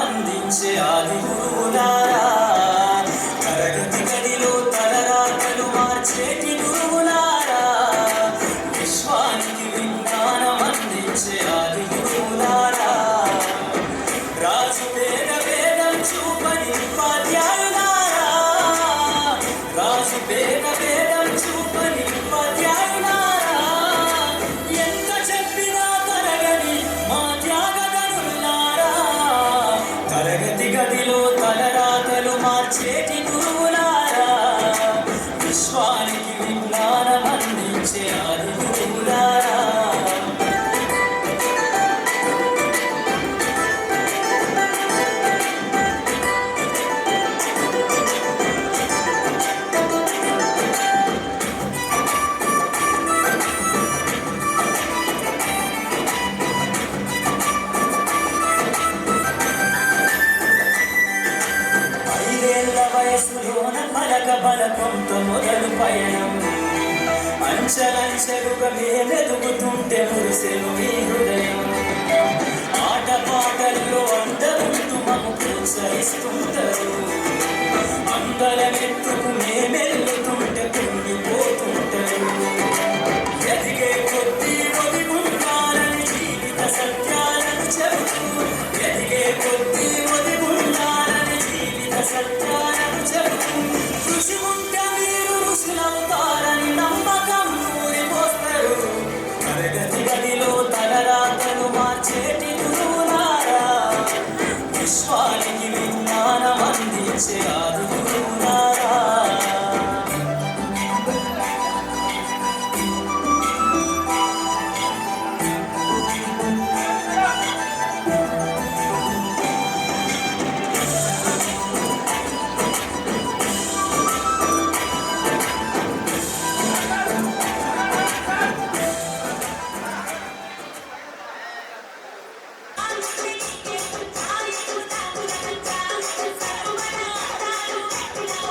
అందించే ఆది గురువులారా, తరగతి గదిలో తలరాతలు మార్చేటి గురువులారా, విశ్వానికి విజ్ఞానం అందించే ఆది గురువులారా, రాజు పేద వేదం చూపని ఉపాధ్యాయులారా, రాజు పేద వేదం చూపని ఉపాధ్యాయులారా, ఎంత చెప్పినా తరగని మా త్యాగధనులారా, తరగతి గదిలో తలరాతలు మార్చేటి గురువులారా, విశ్వానికి విజ్ఞానం అందించే ఆది గురువులారా. ఐదేళ్ల వయసులోన పలక బలకంతో మొదలు పయనం, అంచలంచెలుగా మేమెదుగుతుంటే మురిసెను మీ హృదయం, ఆట పాటల్లో అందరుంటూ మము ప్రోత్సహిస్తుంటారు, అందరమెత్తుకు మేమెల్లుతుంటే కుంగిపోతుంటారు, ఎదిగే కొద్దీ ఒదిగుండాలని జీవిత సత్యాలను చెబుతూ, ఎదిగే కొద్దీ ఒదిగుండాలని జీవిత సత్యాలను చెబుతూ, కృషి ఉంటే మీరు ఋషులవుతారని నమ్మకం ఊరిపోస్తారు, తరగతి గదిలో తలరాతలు మార్చేటి గురువులారా, విశ్వానికి విజ్ఞానం అందించే ఆది గురువులారా. Thank you.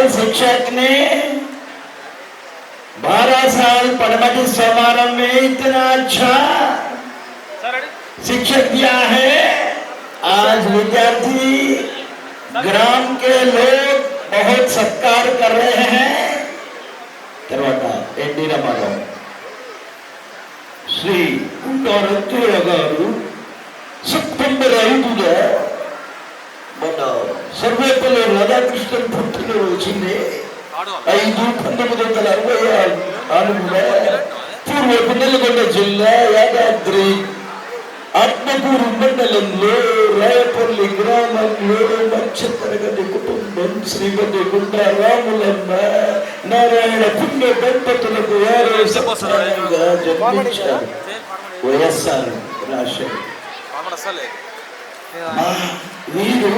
शिक्षक ने 12 साल पढ़ने के समारोह में इतना अच्छा शिक्षक दिया है। आज विद्यार्थी ग्राम के लोग बहुत सत्कार कर रहे हैं। తర్వాత ఎన్టీ రామారావు శ్రీ కుంటారత్తయ్య గారు సెప్టెంబర్ 5న మన సర్వేపల్లి రాధాకృష్ణన్ పుట్టినరోజు వచ్చింది. 5/1964 పూర్వ పిన్నెలకొండ జిల్లా యాదాద్రి ఆత్మకూరు మండలంలో రాయపల్లి గ్రామంలో మధ్య తరగతి కుటుంబం శ్రీమతి గుండా రాములమ్మ నారాయణ పుణ్య దంపతులకు వారు సత్సంగా జన్మించారు. వైఎస్ఆర్ రాజశేఖర్ వీరు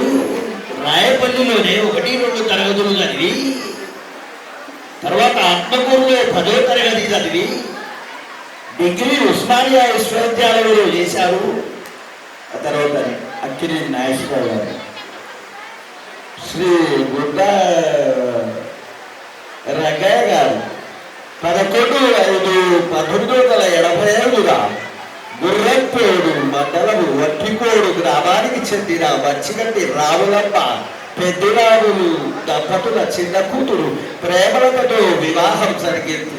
రాయపల్లిలోనే 1-2 తరగతులు చదివి తర్వాత ఆత్మకూరులో 10వ తరగతి చదివి డిగ్రీ ఉస్మానియా విశ్వవిద్యాలయంలో చేశారు. ఆ తర్వాత అక్కినేని నాగేశ్వరరావు గారు శ్రీ గుడ్డ రంగయ్య గారు 11/5/1985 గుర్రప్పేడు మండలము వట్టికోడు గ్రామానికి చెందిన మచ్చిగడ్డి రాములమ్మ పెద్దిరాములు దంపతుల చిన్న కూతురు ప్రేమలతో వివాహం జరిగింది.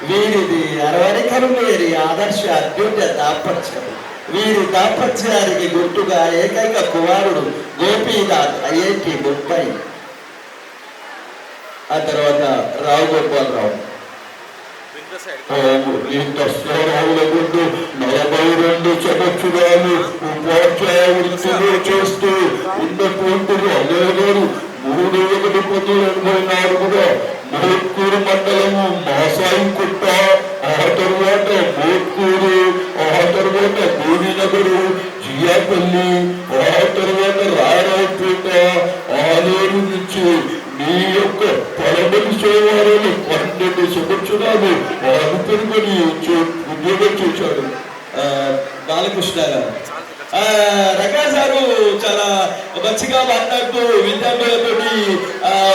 వీరిది అరవరికలు లేని ఆదర్శ అభ్యుదయ దాంపత్యం. వీరి దాంపత్యానికి గుర్తుగా ఏకైక కుమారుడు గోపీనాథ్ IIT ముంబై. ఆ తర్వాత రావు గోపాలరావు 42 సంవత్సరాలు ఉపాధ్యాయ వృత్తిలో చేస్తూ ఉన్నటువంటి అదేగారు 3/1/1984 మోత్కూరు మండలము మాసాయికుట్ట, ఆ తర్వాత మోత్కూరు, ఆ తర్వాత గోవినగరు, జియాపల్లి, ఆ తర్వాత రాయరావుపేట, ఆలేరు నుంచి మీ యొక్క పరమతి సేవాలను 12 సంవత్సరాలు అనుకుని ఉద్యోగం చేశాడు. బాలకృష్ణ గారు రంగా గారు చాలా మంచిగా మాట్లాడుతూ విద్యార్థులతోటి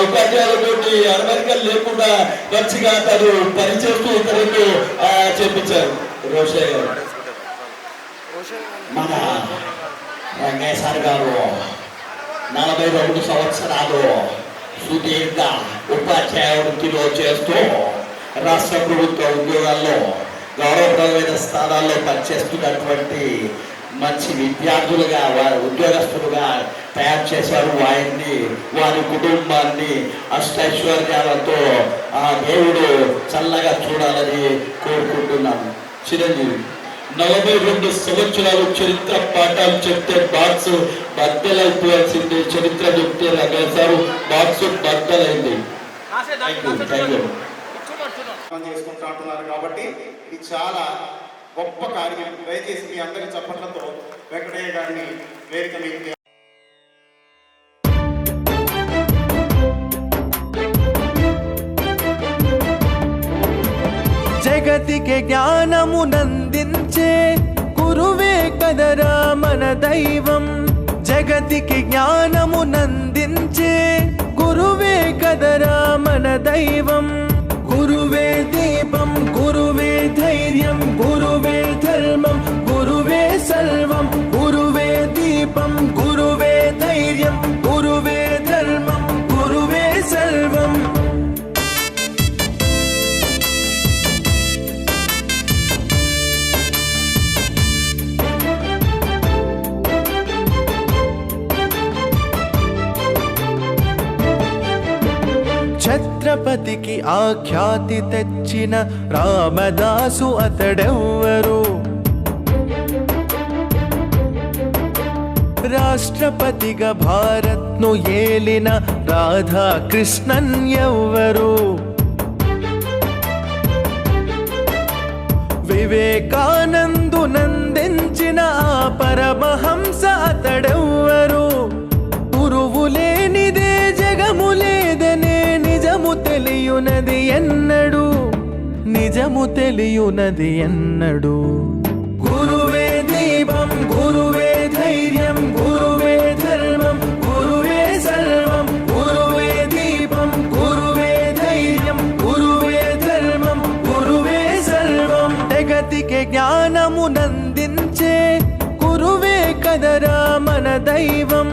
ఉపాధ్యాయులతోటి అరమరికలు లేకుండా మంచిగా తను పనిచేస్తూ ఇతరులతో చేపించారు. రోషయ్య గారు మన రంగయ్య సార్ గారు 42 సంవత్సరాలు సుదీర్ఘ ఉపాధ్యాయ వృత్తిలో చేస్తూ రాష్ట్ర ప్రభుత్వ ఉద్యోగాల్లో గౌరవప్రదమైన స్థానాల్లో పనిచేస్తున్నటువంటి మంచి విద్యార్థులుగా వారి ఉద్యోగస్తులుగా తయారు చేశారు. వారిని వారి కుటుంబాన్ని అష్టైశ్వర్యాలతో ఆ దేవుడు చల్లగా చూడాలని కోరుకుంటున్నాను. చిరంజీవి 42 సంవత్సరాలు చరిత్ర పాఠాలు చెప్తే బాక్స్ బద్దలైపోవాల్సింది. చరిత్ర చెప్తే రగేశారు, బాక్స్ బద్దలైంది. చేసుకుంటూ అంటున్నారు కాబట్టి ఇది చాలా గొప్ప కార్యం. దయచేసి మీ అందరి చప్పట్లతో వెంకటయ్య గారిని వేదిక మీద జగతికి జ్ఞానమునందించే గురువే కదరా మన దైవం. జగతికి జ్ఞానమునందించే గురువే కదరా మన దైవం. గురువే దీపం, గురువే ధైర్యం, గురువే ధర్మం, గురువే సర్వం. గురువే దీపం, గురువే ధైర్యం, గురువే ధర్మం, గురువే సర్వం. ఛత్రపతికి ఆఖ్యాతి తెచ్చిన రామదాసు అతడెవ్వరు. రాష్ట్రపతిగా భారత్ను ఏలిన రాధాకృష్ణన్ ఎవ్వరు. వివేకానందునందించిన ఆ పరమహంస అతడెవ్వరు. గురువు లేనిదే జగము లేదనే నిజము తెలియునది ఎన్నడు, నిజము తెలియునది ఎన్నడు. గురువే దీపం, గురువే ధైర్యం, గురువే ధర్మం, గురువే సర్వం. గురువే దీపం, గురు జ్ఞానమునందించే గురువే కదరా మన దైవం.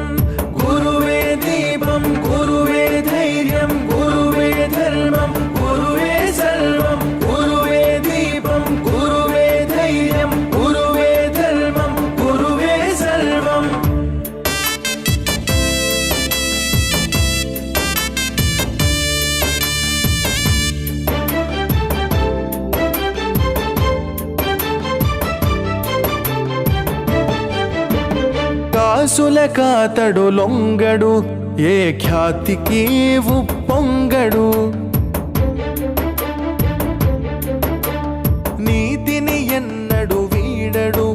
గురువే దీపం, గురువే ధైర్యం, గురువే ధర్మం, గురువే సర్వం. గురువే దీపం, గురువే ధైర్యం, గురువే ధర్మం, గురువే సర్వం. కాసుల కాతడు లొంగడు, ఏ ఖ్యాతికి ఉప్పొంగడు. నీతిని ఎన్నడు వీడడు,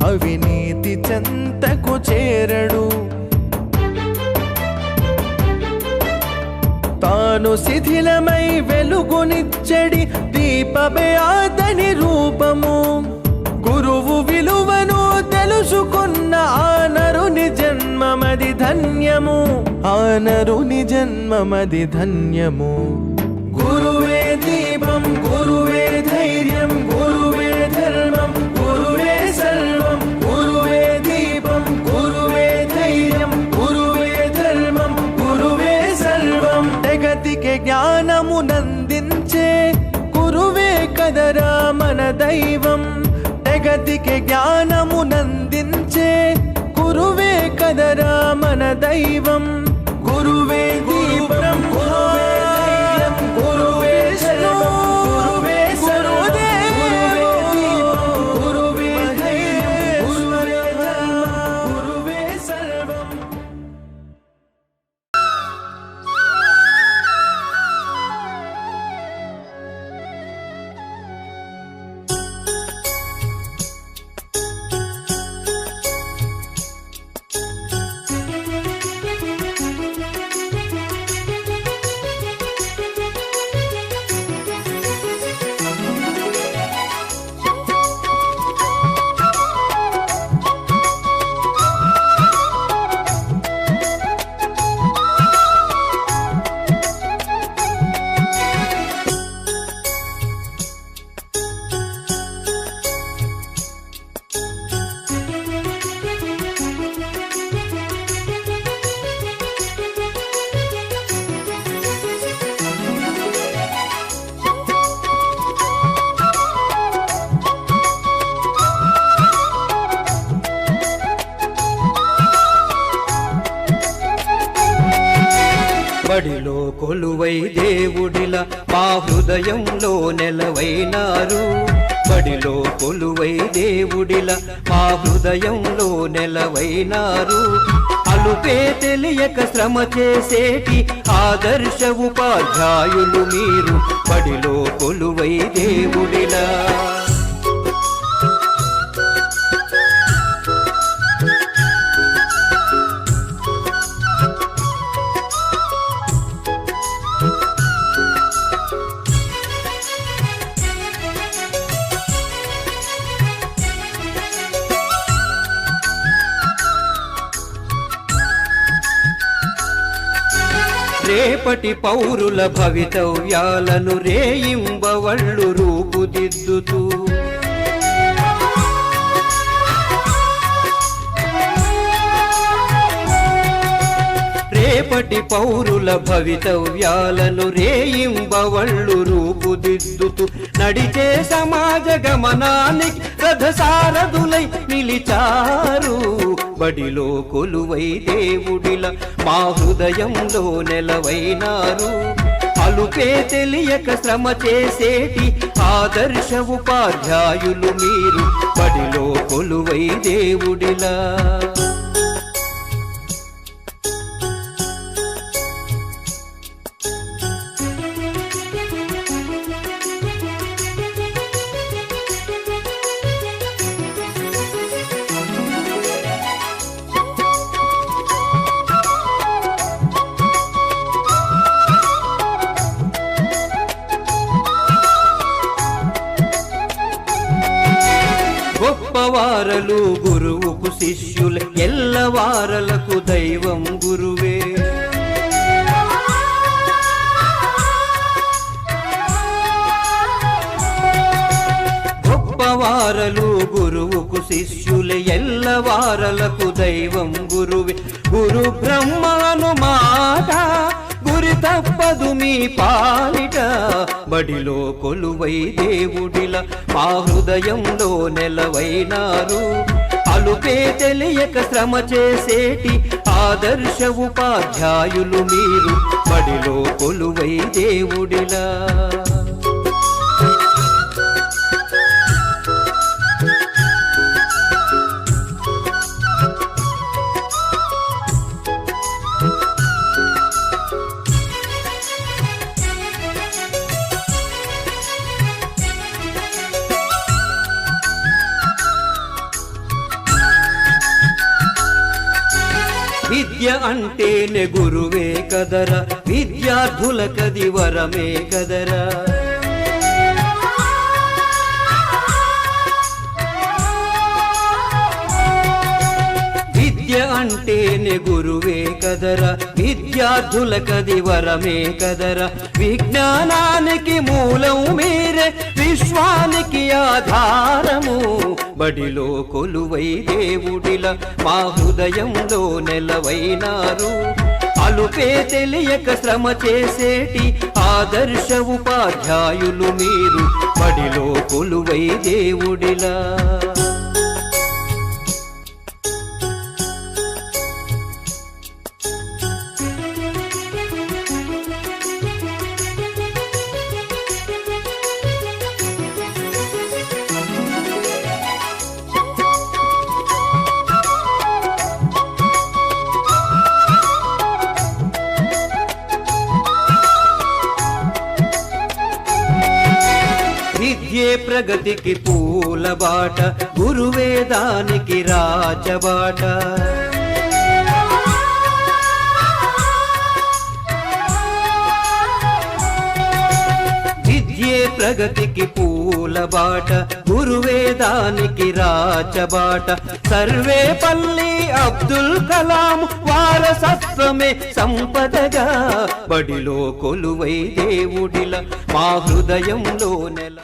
అవినీతి చెంతకు చేరడు. తాను శిథిలమై వెలుగునిచ్చడి దీపమే అతని రూపము. గురువు విలువను తెలుసుకున్న ఆ నరుని జన్మమది ధన్యము. ఆ నరుని జన్మమది ధన్యము. గురువే దీపం, గురువే ధైర్యం, గురువే ధర్మం, గురువే సర్వం. గురువే దీపం, గురువే ధైర్యం, గురువే ధర్మం, గురువే సర్వం. జగతికి జ్ఞానమునందించే గురువే కదరా మన దైవం. జగతికి జ్ఞానమునందించే గురువే కదరా మన దైవం. గురువే దీపం, గురువే ధైర్యం, గురువే సర్వం. గురువే సర్వం, గురువే ధైర్యం, గురువే ధర్మం, గురువే సర్వం. బడిలో కొలువై దేవుడిలా మా హృదయంలో నెలవైనారు. బడిలో కొలువై దేవుడిలా మా హృదయంలో నెలవైనారు. అలుపే తెలియక శ్రమ చేసేటి ఆదర్శ ఉపాధ్యాయులు మీరు. బడిలో కొలువై దేవుడిలా రేపటి పౌరుల భవితవ్యాలను రేయింబవళ్ళు రూపుదిద్దుతూ రేపటి పౌరుల భవితవ్యాలను రేయింబవళ్ళు రూపుదిద్దుతూ నడిచే సమాజ గమనానికి రథసారథులై నిలిచారు. బడిలో కొలువై దేవుడిలా మా హృదయంలో నెలవైనారు. అలుపే తెలియక శ్రమ చేసేటి ఆదర్శ ఉపాధ్యాయులు మీరు. బడిలో కొలువై దేవుడిలా గొప్పవారలు గురువుకు శిష్యులు, ఎల్లవారలకు దైవం గురువే. గొప్పవారలు శిష్యుల ఎల్లవారలకు దైవం గురువే. గురు బ్రహ్మను మాట గురి తప్పదు మీ పాలిట. బడిలో కొలువై దేవుడిలా మా హృదయంలో నెలవైనారు. అలుపే తెలియక శ్రమ చేసేటి ఆదర్శ ఉపాధ్యాయులు మీరు. బడిలో కొలువై దేవుడిలా. విద్య అంటేనే గురువే కదరా, విద్యార్థులకది వరమే కదరా. విద్య అంటేనే గురువే కదరా, విద్యార్థులకది వరమే కదరా. విజ్ఞానానికి మూలం మీరే, విశ్వానికి ఆధారము. బడిలో కొలువై దేవుడిలా మా హృదయంలో నెలవైనారు. అలుపే తెలియక శ్రమ చేసేటి ఆదర్శ ఉపాధ్యాయులు మీరు. బడిలో కొలువై దేవుడిలా. విద్యే ప్రగతికి పూల బాట, గురువేదానికి రాజబాట. విద్యే ప్రగతికి పూల బాట, గురువేదానికి రాజబాట. సర్వేపల్లి అబ్దుల్ కలాం వారసత్వమే సంపదగా. బడిలో కొలువై దేవుడిలా మా హృదయంలో నెల.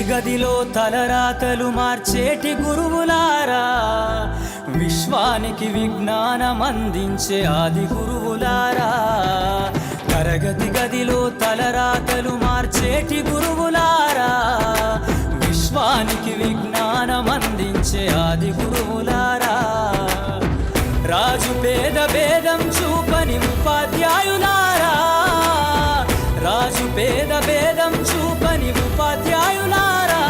గదిలో తలరాతలు మార్చేటి గురువులారా, విశ్వానికి విజ్ఞానం అందించే ఆది గురువులారా. తరగతి గదిలో తలరాతలు మార్చేటి గురువులారా, విశ్వానికి విజ్ఞానం అందించే ఆది గురువులారా. రాజు పేద భేదం చూపని ఉపాధ్యాయులారా, రాజు పేద భేదం చూపని ఉపాధ్యాయులారా.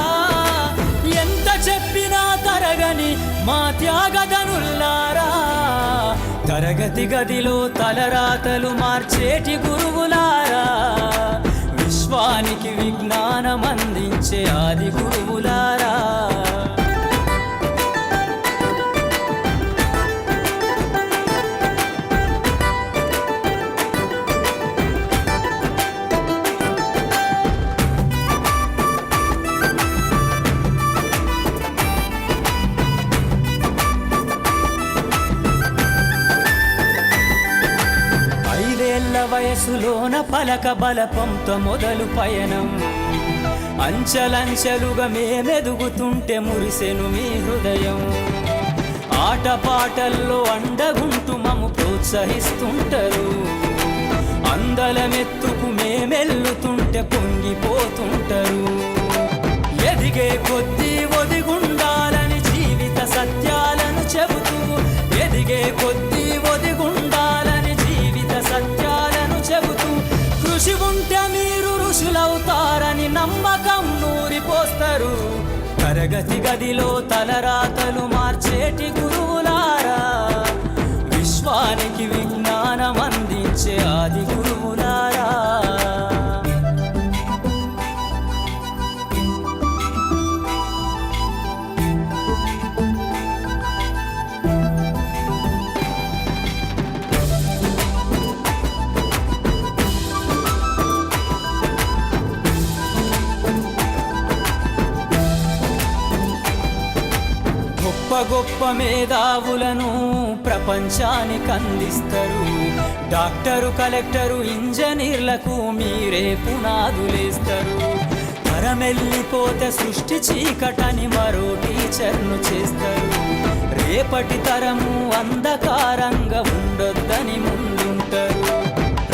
ఎంత చెప్పినా తరగని మా త్యాగధనుల్లారా. తరగతి గదిలో తలరాతలు మార్చేటి గురువులారా, విశ్వానికి విజ్ఞానం అందించే ఆది గురువులారా. వయసులోన పలక బలపంతో మొదలు పయనం. అంచలంచెలుగా మేమెదుగుతుంటే మురిసెను మీ హృదయం. ఆటపాటల్లో అండగుంటూ మము ప్రోత్సహిస్తుంటారు. అందలమెత్తుకు మేమెల్లుతుంటే పొంగిపోతుంటారు. ఎదిగే కొద్దీ ఒదిగుండాలని జీవిత సత్యాలను చెబుతూ, ఎదిగే కొద్దీ ఒదిగుండాలని జీవిత సత్యాలను చెబుతూ, కృషి ఉంటే మీరు ఋషులవుతారని నమ్మకం నూరిపోస్తారు. తరగతి గదిలో తలరాతలు మార్చేటి గురువులారా, విశ్వానికి విజ్ఞానం అందించే ఆది గురువులారా. గొప్ప మేధావులను ప్రపంచానికి అందిస్తారు. డాక్టరు, కలెక్టరు, ఇంజనీర్లకు మీరే పునాదులేస్తారు. తరమెల్లిపోతే సృష్టి చీకటని మరో టీచర్ను చేస్తారు. రేపటి తరము అంధకారంగా ఉండొద్దని ముందుంటారు.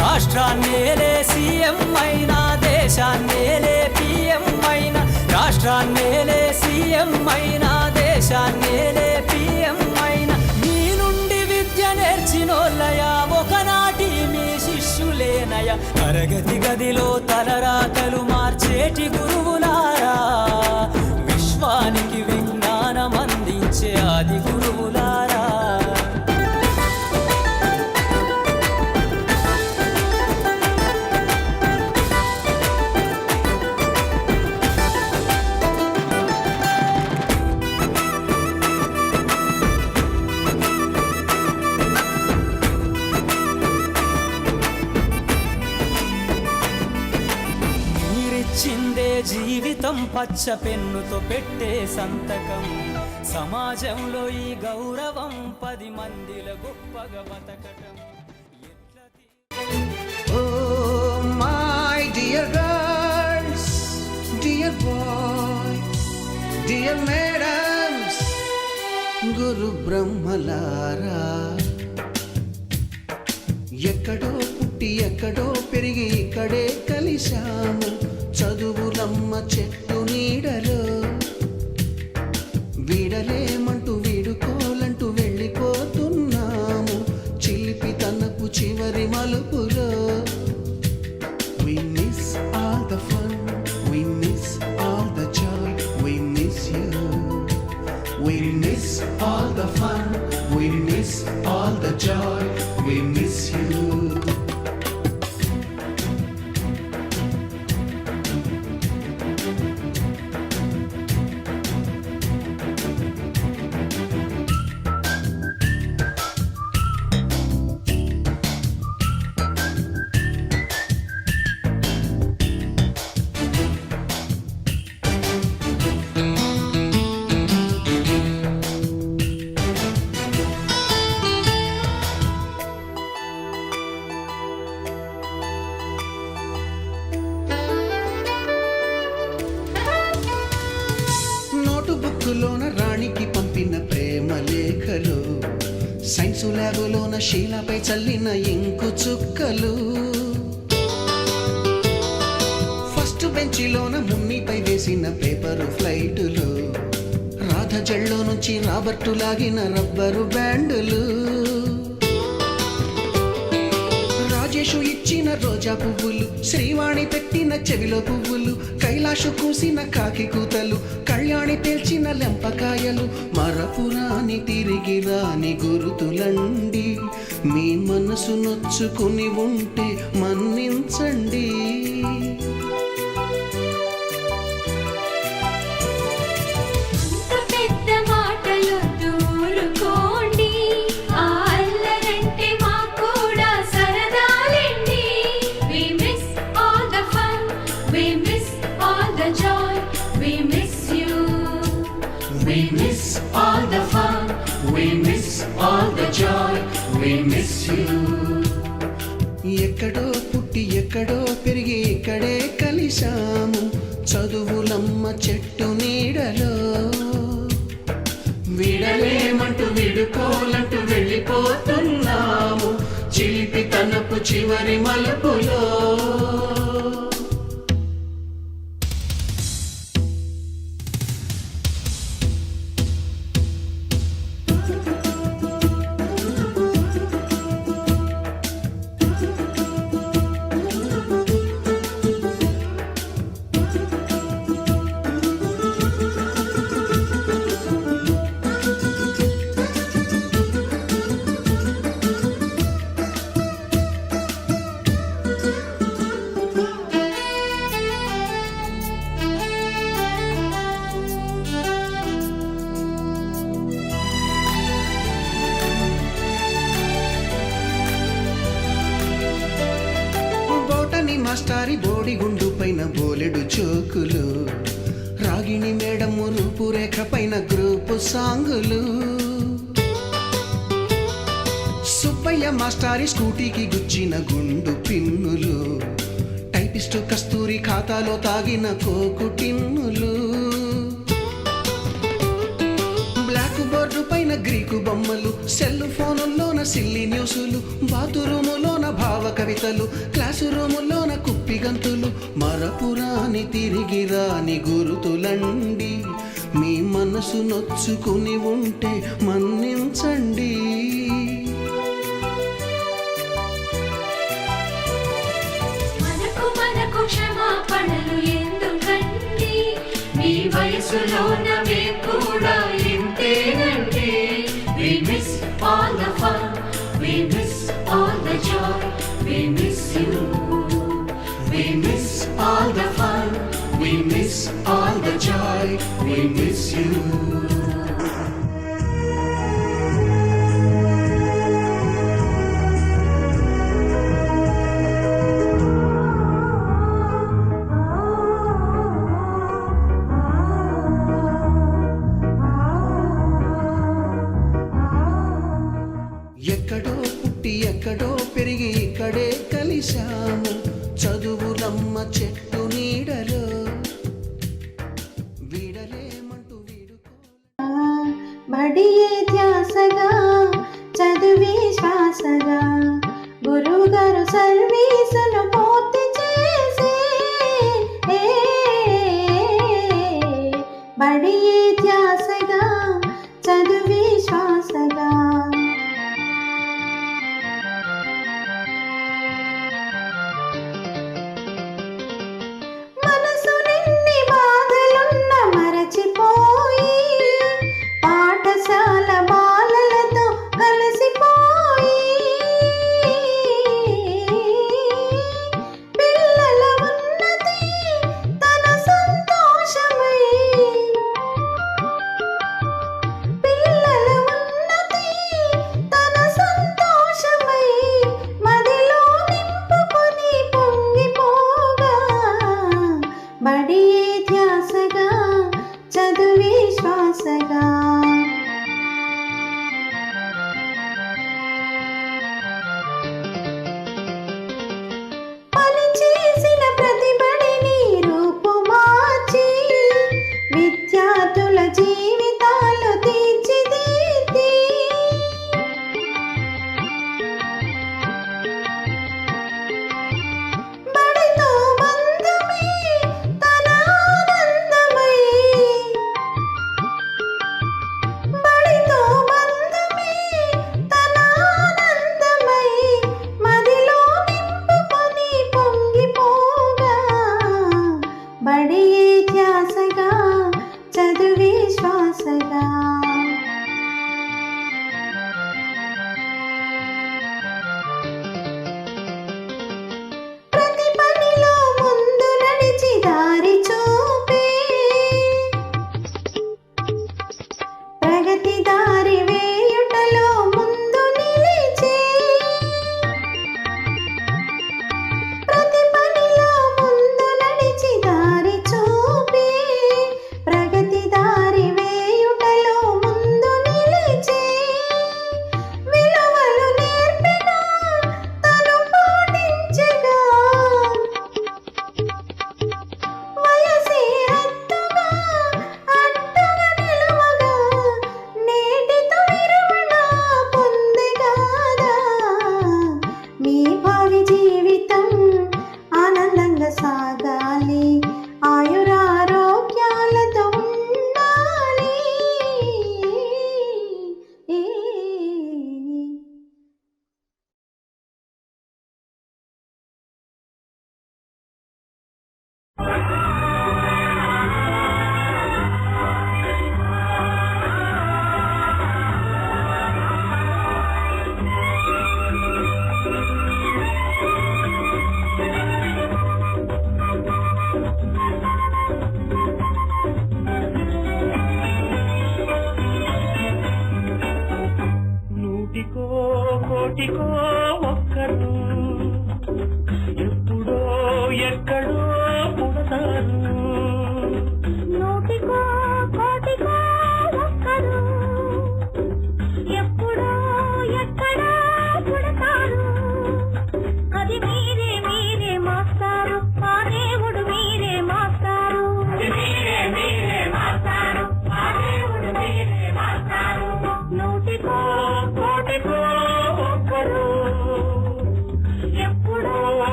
రాష్ట్రాన్నేలే సీఎం అయినా, దేశాన్నేలే పిఎం అయినా, రాష్ట్రాన్నేలే సీఎం అయినా, దేశాన్నేలే పిఎం అయినా, మీ నుండి విద్య నేర్చినోళ్ళయా ఒకనాటి మీ శిష్యులేనయ. తరగతి గదిలో తలరాతలు మార్చేటి గురువులారా, విశ్వానికి విజ్ఞానం అందించే ఆది గురువులారా. మీరిచ్చిందే జీవితం పచ్చ పెన్నుతో పెట్టే సంతకం. సమాజంలో ఈ గౌరవం 10 మందిల గొప్పగా బతకటం. Oh my dear girls, dear boys, dear madams, గురు బ్రహ్మలారా, ఎక్కడో పుట్టి ఎక్కడో పెరిగి ఇక్కడే కలిశాము చదువులమ్మ చెట్టు నీడలో. వీడలేమంటూ వీడుకోలంటూ వెళ్ళిపోతున్నాము చిలిపి తనపు చివరి మలుపులో. We miss all the fun, we miss all the joy, we miss you. We miss all the fun, we miss all the joy, we miss you. నోటుబుక్కులోన రాణికి పంపిన ప్రేమ లేఖలు, సైన్సు ల్యాబులోన శీలపై చల్లిన ఇంకు చుక్కలు, ఫస్ట్ బెంచిలోన మున్నిపై వేసిన పేపరు ఫ్లైటులు, రాధ జల్లో నుంచి రాబర్టు లాగిన rubber బ్యాండులు, Rajesh ఇచ్చిన రోజా పువ్వులు, శ్రీవాణి పెట్టిన చెవిలో పువ్వులు, కైలాషు కూసిన కాకి కూతలు, కళ్యాణి పేల్చిన లెంపకాయలు, మరపురాని తిరిగి రాని గురుతులండి. మీ మనసు నొచ్చుకుని ఉంటే మన్నించండి. పెద్ద మాటలొద్దు ఊరుకోండి, ఆ అల్లరంటే మాకు కూడా సరదాలండి. We miss all the fun, we miss all the joy, we miss you. We miss all the fun, we miss all the joy, we miss you. ఎక్కడో పుట్టి ఎక్కడో పెరిగి ఇక్కడే కలిశాము చదువులమ్మ చెట్టు నీడలో. వీడలేమంటూ వీడుకోలంటూ వెళ్ళిపోతున్నాము చిలిపి తనపు చివరి మలుపులో. మాస్టారి బోడిగుండు పైన బోలెడు చోకులు, రాగిణి మేడము రూపురేఖ పైన గ్రూపు సాంగులు, సుబ్బయ్య మాస్టారి స్కూటీకి గుచ్చిన గుండు పిన్నులు, టైపిస్టు కస్తూరి ఖాతాలో తాగిన కోకు టిన్నులు, బ్లాక్ బోర్డు పైన గ్రీకు బొమ్మలు, సెల్ ఫోనుల్లోన సిల్లి న్యూసులు, బాతురూములోన భావ కవితలు, క్లాసు రూములోన కుప్పిగంతులు, మరపురాని తిరిగి రాని గురుతులండి. మీ మనసు నొచ్చుకుని ఉంటే మన్నించండి. మనకు క్షమాపణలు ఎందుకండి, మీ వయసులోన మేము కూడా ఇంతేనండి. We miss all the fun, we miss all the joy, we miss you. We miss all the fun, we miss all the joy, we miss you. ఎక్కడో పుట్టి ఎక్కడో పెరిగి ఇక్కడే కలిశాము, చదువులమ్మ చెట్టు నీడలో వీడలేమంటూ వీడుకో. బడియే ధ్యాసగా చదువే శ్వాసగా గురువు గారు సర్వీసును పూర్తి చేసే, బడియే ధ్యాసగా చదువే శ్వాసగా. మనసు నిండి బాధలున్న మరచిపోయి, పాఠశాల బాలలతో కలిసిపోయి, పిల్లల ఉన్నతి తన సంతోషమై, పిల్లల ఉన్నతి తన సంతోషమై మదిలో నింపుకొని పొంగిపోగా, బడియే ధ్యాసగా చదువే శ్వాసగా. పని చేసిన ప్రతిబడిని రూపు మార్చి, విద్యార్థుల జీవితాలు తీర్చిదిద్ది, బడితో బంధమే తన ఆనందమై, బడితో బంధమే తన ఆనందమై మదిలో నింపుకొని పొంగిపోగా, బడియే ధ్యాసగా చదువే శ్వాసగా. ప్రతి పనిలో ముందు నడిచి దారి చూపే, ప్రగతి దారి వేయుటలో ముందు నిలిచే, ప్రతి పనిలో ముందు నడిచి దారి చూపే, ప్రగతి దారి వేయుటలో ముందు నిలిచే, విలువలు నేర్పిన తను పాటించగా, వయసే హద్దుగా అడ్డుగా నిలువగా, నేటితో విరమణ పొందెగాదా, మీ భావి జీవితం ఆనందంగా సాగాలి, ఆయురారోగ్యాలతో ఉండాలి. నూటికో కోటికో ఒక్కరు ఎప్పుడో ఎక్కడో పుడతారు. నూటి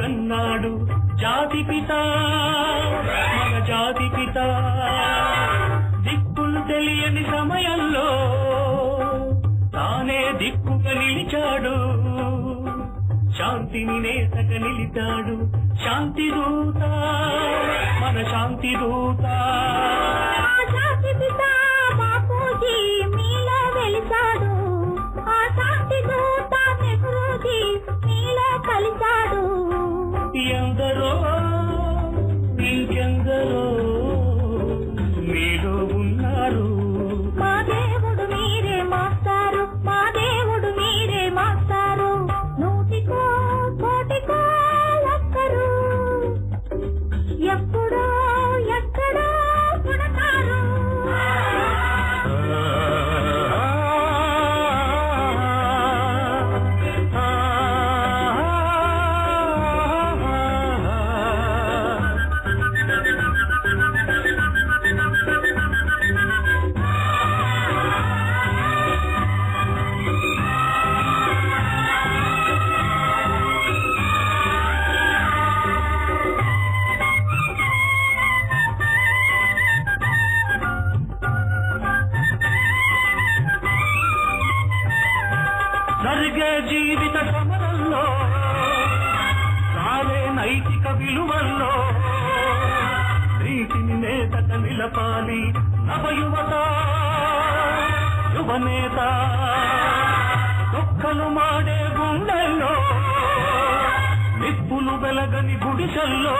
కన్నాడు జాతి పిత మన జాతి పిత దిక్కులు తెలియని సమయంలో తానే దిక్కుగా నిలిచాడు శాంతిని నేతగా నిలిచాడు శాంతి దూత మన శాంతి దూత శాంతి పిత బాపూజీ మీలో వెలిసాడు ఆ శాంతి దూత నెహ్రూజీ మీలో కలిశాడు ఎందరో ఇంకెందరో మీలో ఉన్నారు మా దేవుడు మీరే మాస్టారు మా దేవుడు మీరే మాస్టారు నూటికో కోటికో ఒక్కరు ఎప్పుడో ఎక్కడో పుడతారు జరిగే జీవిత సమరంలో సాగే నైతిక విలువల్లో నీతిని నేతక నిలపాలి నవయువత యువనేత దుఃఖలు మాడే గుండెల్లో నిప్పులు వెలగని గుడిసెల్లో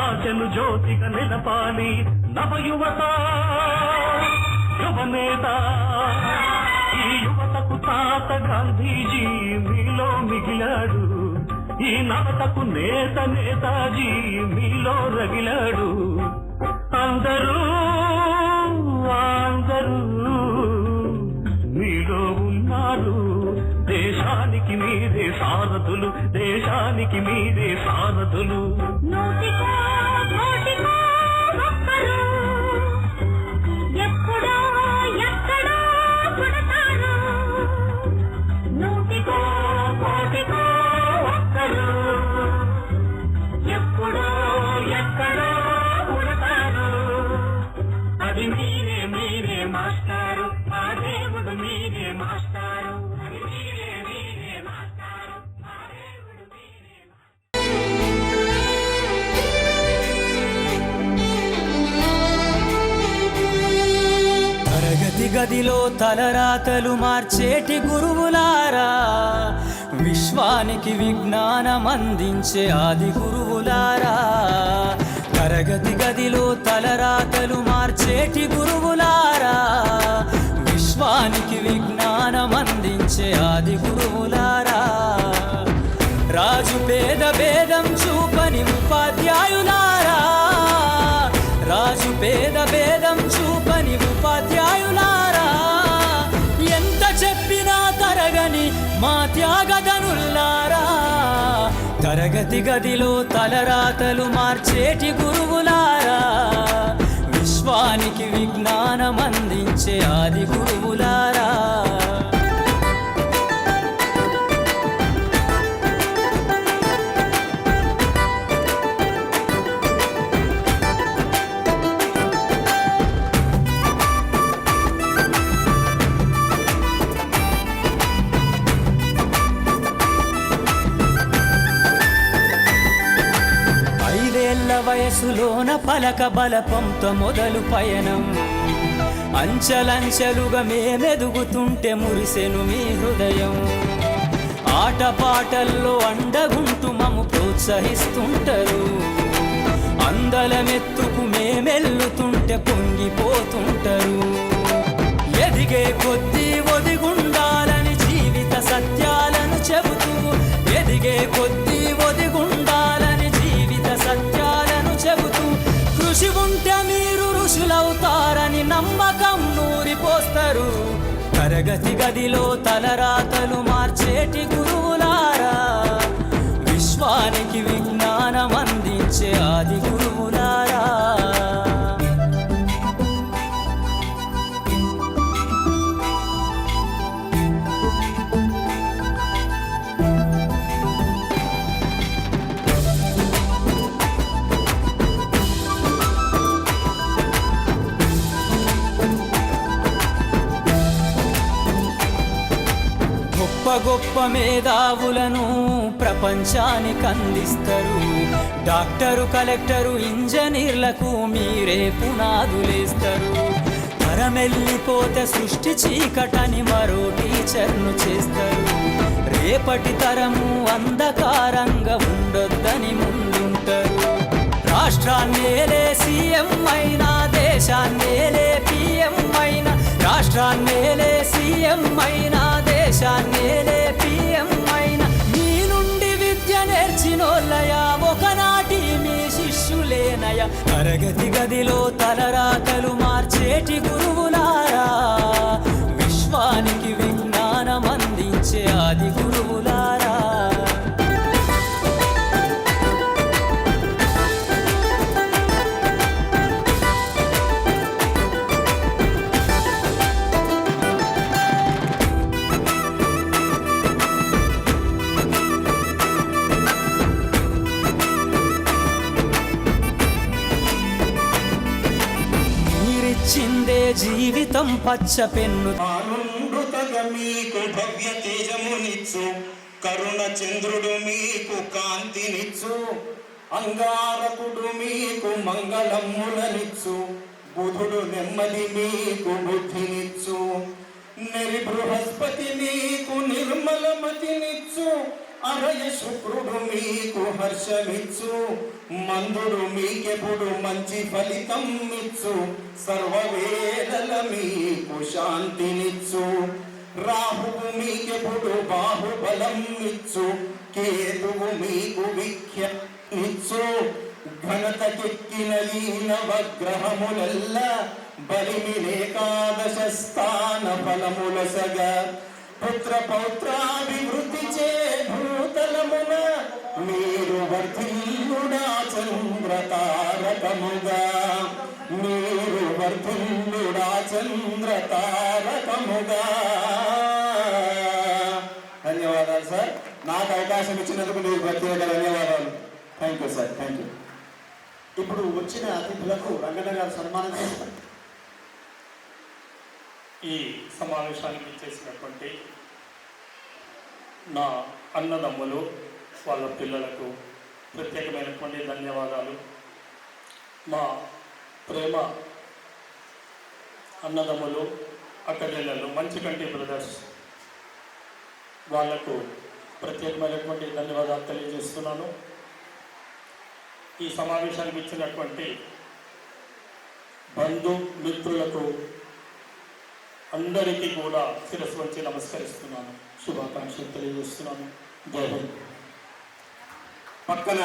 ఆశలు జ్యోతిగా నిలపాలి నవయువత యువనేత ఈ యువతకు తాత గాంధీజీ మీలో మిగిలాడు ఈ నవతకు నేత నేతాజీ మీలో రగిలాడు అందరూ అందరూ మీలో ఉన్నారు దేశానికి మీరే సారథులు దేశానికి మీరే సారథులు నూటికో కోటికో ఒక్కరు ఎప్పుడో ఎక్కడో పుడతారు నూటికో కోటికో ఒక్కరు ఎప్పుడో ఎక్కడో పుడతారు అది మీరే మీరే మాస్టారు ఆ దేవుడు మీరే మాస్టారు అది మీరే మీరే మాస్టారు ఆ దేవుడు మీరే తరగతి గదిలో తలరాతలు మార్చేటి గురువులారా విశ్వానికి విజ్ఞానం అందించే ఆది గురువులారా తరగతి గదిలో తలరాతలు మార్చేటి గురువులారా విశ్వానికి విజ్ఞానం అందించే ఆది గురువులారా రాజు పేద భేదం చూపని ఉపాధ్యాయులారా రాజు పేద భేదం చూపని ఉపాధ్యాయులారా ఎంత చెప్పినా తరగని మా త్యాగధనుల్లారా తరగతి గదిలో తలరాతలు మార్చేటి గురువులారా విశ్వానికి విజ్ఞానం అందించే ఆది గురువులారా వయసులోన పలక బలపంతో మొదలు పయనం అంచలంచెలుగా మేమెదుగుతుంటే మురిసెను మీ హృదయం ఆటపాటల్లో అండగుంటూ మము ప్రోత్సహిస్తుంటారు అందలమెత్తుకు మేమెల్లుతుంటే పొంగిపోతుంటారు ఎదిగే కొద్దీ ఒదిగుండాలని జీవిత సత్యాలను చెబుతూ ఎదిగే కొద్దీ ఒదిగుండాలని జీవిత సత్యాలను చెబుతూ కృషి ఉంటే మీరు ఋషులవుతారని నమ్మకం నూరిపోస్తారు తరగతి గదిలో తలరాతలు మార్చేటి గురువులారా విశ్వానికి విజ్ఞానం అందించే ఆది గురువులారా మేధావులను ప్రపంచానికి అందిస్తారు. డాక్టరు, కలెక్టరు, ఇంజనీర్లకు మీరే పునాదులేస్తారు. తరమెల్లిపోతే సృష్టి చీకటని మరో టీచర్ను చేస్తారు. రేపటి తరము అంధకారంగా ఉండొద్దని ముందుంటారు. రాష్ట్రాన్నేలే సీఎం అయినా, దేశాన్నేలే పిఎం అయినా, రాష్ట్రాన్నేలే సీఎం అయినా, దేశాన్నేలే పిఎం అయినా, మీ నుండి విద్య నేర్చినోళ్ళయా ఒకనాటి మీ శిష్యులేనయా. తరగతి గదిలో తలరాతలు మార్చేటి గురువులారా, విశ్వానికి విజ్ఞానం అందించే ఆది గురువులారా. మీరిచ్చిందే జీవితం పచ్చ పెన్ను. ఆనందతగా మీకు భవ్య తేజమునిచ్చు, కరుణ చంద్రుడు మీకు కాంతినిచ్చు, అంగారకుడు మీకు మంగళములనిచ్చు, బుధుడు నెమ్మది మీకు బుద్ధినిచ్చు, నెరి బృహస్పతి మీకు నిర్మలమతినిచ్చు, అరయ శుక్రుడు మీకు హర్షమిచ్చు, మందుడు మీకెప్పుడు మంచి ఫలితం ఇచ్చు, సర్వవేళల మీకు శాంతినిచ్చు, రాహువు మీకెప్పుడు బాహుబలం ఇచ్చు, కేతువు మీకు విఖ్యానిచ్చు, ఘనతకెక్కిన ఈ నవగ్రహములల్ల బలిమినేకాదశ స్థాన ఫలములసగ, పుత్ర పౌత్రాభివృద్ధి చే భూతలమున మీరు వర్ధిల్లుడా చంద్రతారకముగా, మీరు వర్ధిల్లుడా చంద్రతారకముగా. ధన్యవాదాలు సార్. నాకు అవకాశం ఇచ్చినందుకు మీకు ప్రత్యేక ధన్యవాదాలు. Thank you sir, thank you. ఇప్పుడు వచ్చిన అతిథులకు రంగన్న గారు సన్మానం చేస్తారు. ఈ సమావేశానికి చేసినటువంటి నా అన్నదమ్ములు, వాళ్ళ పిల్లలకు ప్రత్యేకమైనటువంటి ధన్యవాదాలు. మా ప్రేమ అన్నదమ్ములు, అక్కచెల్లెళ్ళు, మంచికంటి బ్రదర్స్, వాళ్లకు ప్రత్యేకమైనటువంటి ధన్యవాదాలు తెలియజేస్తున్నాను. ఈ సమావేశానికి ఇచ్చినటువంటి బంధు మిత్రులకు అందరికీ కూడా శిరస్సు వంచి నమస్కరిస్తున్నాను, శుభాకాంక్షలు తెలియజేస్తున్నాను. జై హింద్. పక్కన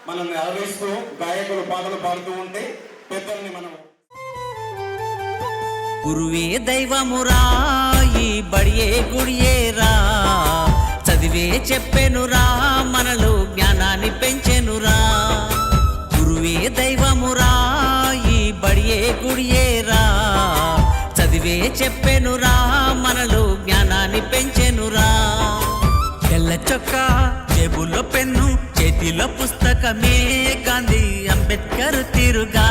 మనల్ని అలరిస్తూ గాయకులు పాటలు పాడుతూ ఉంటే పెద్దల్ని మనం గురువే దైవమురా, ఈ బడియే గుడియేరా, చదివే చెప్పెనురా, మనలో జ్ఞానాన్ని పెంచెనురా. గురువే దైవమురా, ఈ బడియే గుడియేరా, చదివే చెప్పెనురా, మనలో జ్ఞానాన్ని పెంచెనురా. తెల్ల చొక్కా, జేబులో పెన్ను, చేతిలో పుస్తకమే గాంధీ అంబేద్కర్ తీరుగా,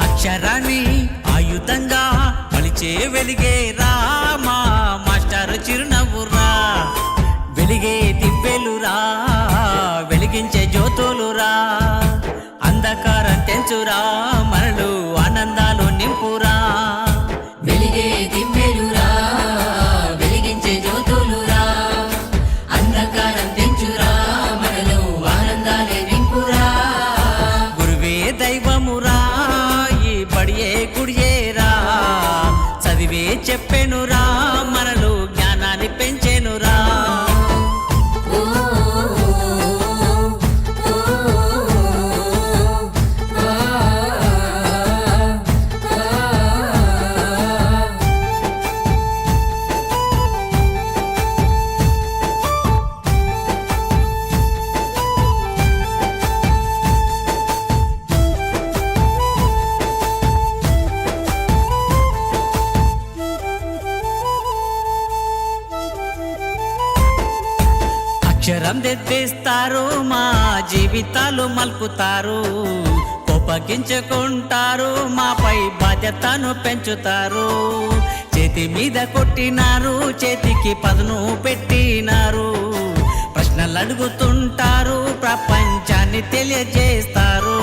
అక్షరాన్ని ఆయుధంగా మలిచే వెలిగేరా, మా మాస్టర్ చిరునవ్వురా. వెలిగే దివ్వెలురా, వెలిగించే జ్యోతులురా, అంధకారం తెంచురా, మనలో ఆనందాలు నింపురా. వెలిగే దివ్వెలురా, వెలిగించే జ్యోతులురా, అంధకారం తెంచురా, మనలో ఆనందాలే నింపురా. గురువే దైవమురా, ఈ బడియే గుడియేరా, చదివే చెప్పెనురా, మనలో జ్ఞానాన్ని పెంచెనురా. అక్షరం దిద్దిస్తారు, మా జీవితాలు మలుపుతారు, కోపగించుకుంటారు, మాపై బాధ్యతను పెంచుతారు. చేతి మీద కొట్టినారు, చేతికి పదును పెట్టినారు. ప్రశ్నలు అడుగుతుంటారు, ప్రపంచాన్ని తెలియజేస్తారు.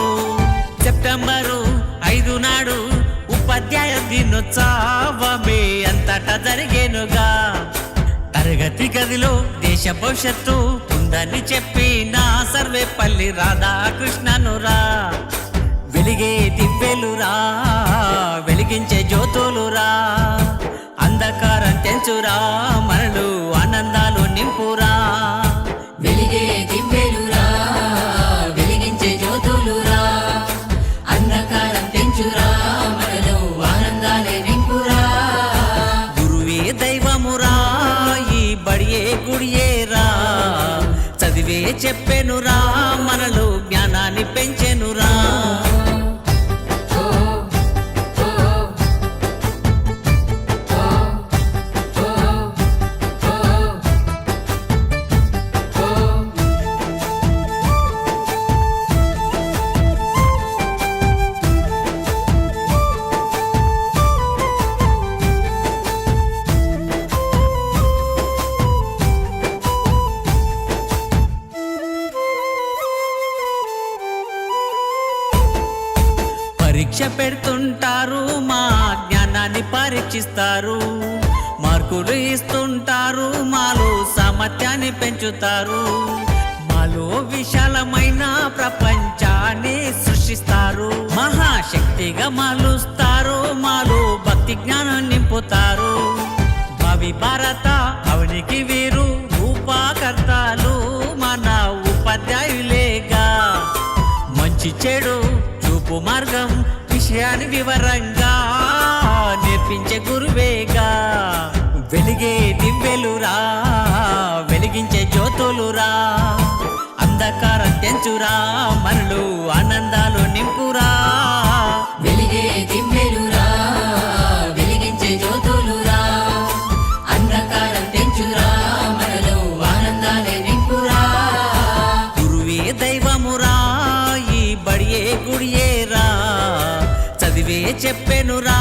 సెప్టెంబరు 5 నాడు ఉపాధ్యాయ దినోత్సవమే అంతటా జరిగేనుగా. తరగతి గదిలో దేశ భవిష్యత్తు ఉందని చెప్పిన సర్వేపల్లి రాధాకృష్ణనురా. వెలిగే దివ్వెలురా, వెలిగించే జ్యోతులురా, అంధకారం తెంచురా, మనలు ఆనందాలు నింపురా. వెలిగే దివ్వెలురా, వెలిగించే జ్యోతులురా, అంధకారం తెంచురా, మనలు ఆనందాలే నింపురా. గురువే దైవమురా, ఈ బడియే గుడియేరా, చదివే చెప్పెనురా, మనలో జ్ఞానాన్ని పెంచెనురా. పరీక్ష పెడుతుంటారు, మా జ్ఞానాన్ని పరీక్షిస్తారు. మార్కులు ఇస్తుంటారు, మాలో సామర్థ్యాన్ని పెంచుతారు. మాలో విశాలమైన ప్రపంచాన్ని సృష్టిస్తారు. మహాశక్తిగా మాలుస్తారు, మాలో భక్తి జ్ఞానం నింపుతారు. భావి భారత అవనికి వీరు రూపకర్తలు మన ఉపాధ్యాయులేగా. మంచి చెడు చూపు మార్గం విషయాన్ని వివరంగా నేర్పించే గురువేగా. వెలిగే దివ్వెలురా, వెలిగించే జ్యోతులురా, అంధకారం తెంచురా, మనలు ఆనందాలు నింపురా. వెలిగే దివ్వెలురా, వెలిగించే జ్యోతులురా, అంధకారం తెంచురా, మనలు ఆనందాలే నింపురా. గురువే దైవమురా, ఈ బడియే గుడియేరా, చదివే చెప్పెనురా,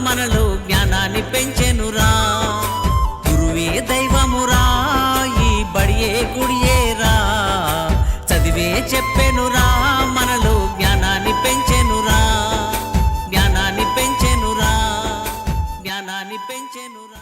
మనలో జ్ఞానాన్ని పెంచెనురా. గురువే దైవమురా, ఈ బడియే గుడియేరా, చదివే చెప్పెనురా, మనలో జ్ఞానాన్ని పెంచెనురా. జ్ఞానాన్ని పెంచెనురా, జ్ఞానాన్ని పెంచెనురా.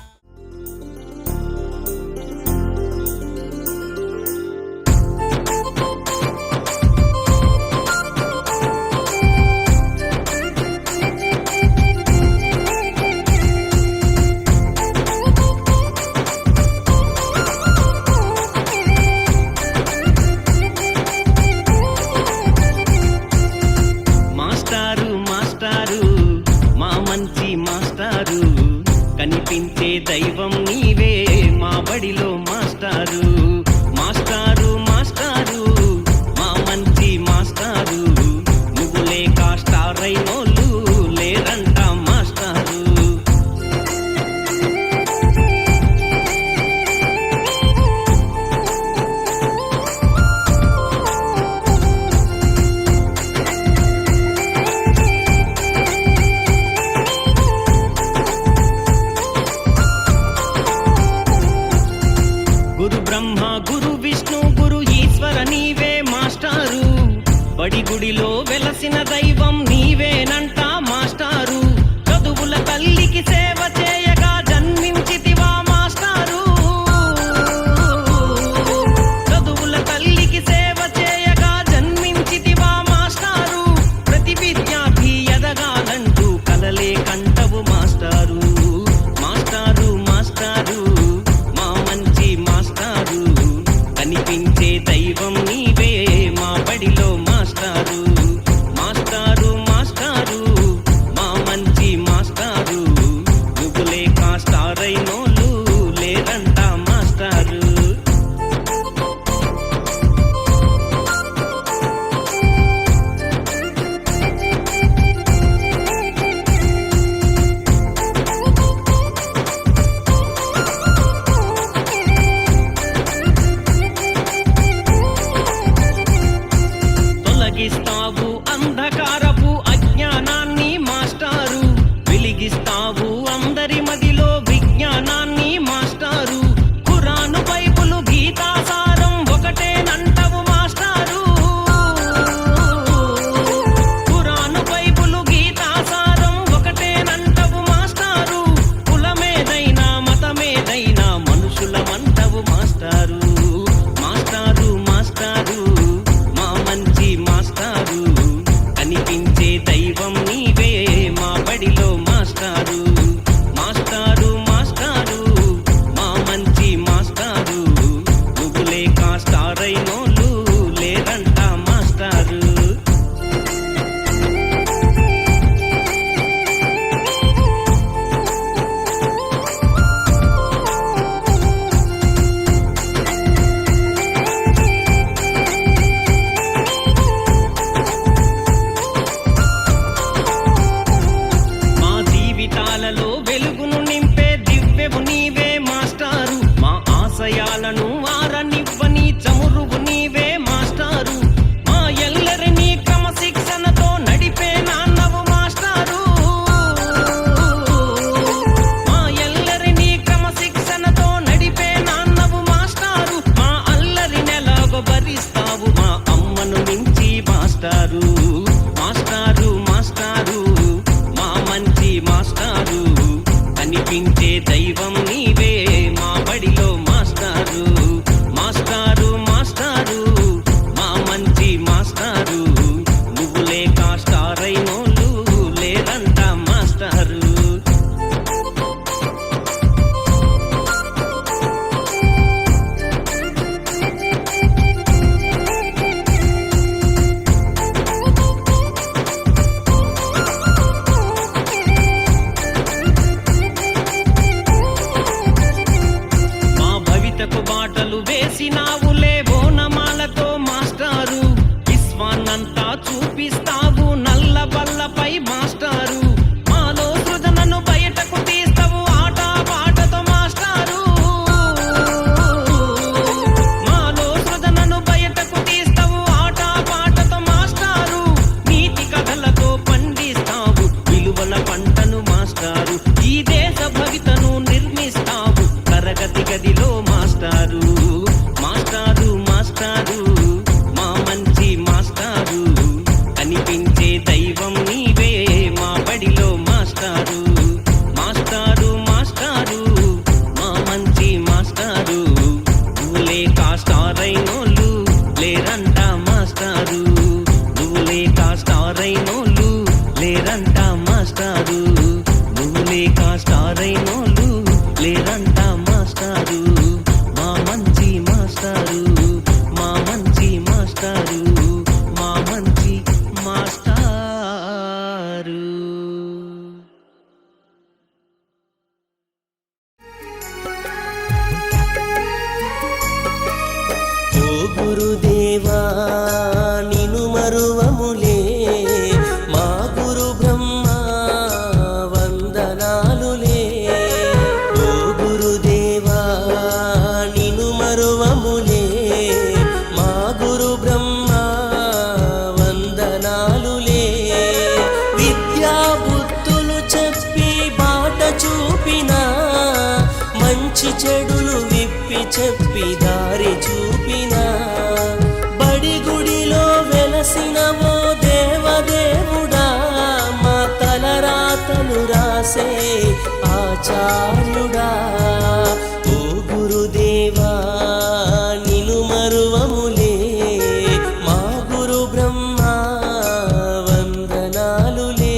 మాస్టారు మాస్టారు మా మంచి మాస్టారు, కనిపించే దైవం నీవే మా బడిలో మాస్టారు. మాస్టారు మాస్టారు మా మంచి మాస్టారు, నువ్వు లేక స్టార్ అయినోళ్ళు లేరంట మాస్టారు. గురు బ్రహ్మ గురు విష్ణు గురు ఈశ్వర నీవే మాస్టారు, బడి గుడిలో వెలసిన దైవం నీవేనంట మాస్టారు. చదువుల తల్లికి సేవ చేయగా జన్మించితివా మాస్టారు. చదువుల తల్లికి సేవ చేయగా జన్మించితివా మాస్టారు. ప్రతి విద్యార్థి ఎదగాలంటూ కలలే కంటవు మాస్టారు. మాస్టారు మాస్టారు మా మంచి మాస్టారు, కనిపించే దైవం నీవే మా బడిలో మాస్టారు. మాస్టారు మాస్టారు మా మంచి మాస్టారు, మాస్టారు మాస్టారు మాస్టారు మా మంచి మాస్టారు కనిపించే దైవం నీవే మా బడిలో మాస్టారు మాస్టారు మాస్టారు మా మంచి మాస్టారు నువ్వు లేక స్టార్ అయినోళ్ళు లేరంట మాస్టారు మా భవితకు బాటలు వేసినావులే బోనమాలతో మాస్టారు విశ్వాన్నంతా చూపిస్తావు నల్ల బల్లపై మాస్టారు మాలో సృజనను బయటకు తీస్తావు ఆట పాటతో మాస్టారు మాలో సృజనను బయటకు తీస్తావు ఆట పాటతో మాస్టారు నీతి కథలతో పండిస్తావు విలువల పంటను మాస్టారు ఈ దేశ భవితను నిర్మిస్తావు తరగతి గదిలో మాస్టారు మాస్టారు మాస్టారు మా మంచి మాస్టారు కనిపించే దైవం నీవే మా బడిలో మాస్టారు మాస్టారు మాస్టారు మా మంచి మాస్టారు నువ్వు లేక స్టార్ అయినోళ్ళు లేరంట మాస్టారు నువ్వు లేక స్టార్ అయినోళ్ళు లేరంట మాస్టారు నువ్వు లేక స్టార్ అయినోళ్ళు లేరంట మాస్టారు మా మంచి మాస్టారు మా మంచి మాస్టారు మా మంచి మాస్టారు ఓ గురుదేవా నిను మరువములే మా గురు బ్రహ్మ వందనాలులే ఓ గురుదేవా నిను మరువములే మా గురు బ్రహ్మ వందనాలులే విద్యా బుద్ధులు చెప్పి బాట చూపిన మంచి చెడులు విప్పి చెప్పి దారి చూపిన బడి గుడిలో వెలసినవో దేవదేవుడా మా తలరాతలు రాసే ఆచార్యుడా ఓ గురుదేవా నిను మరువములే మా గురు బ్రహ్మ వందనాలులే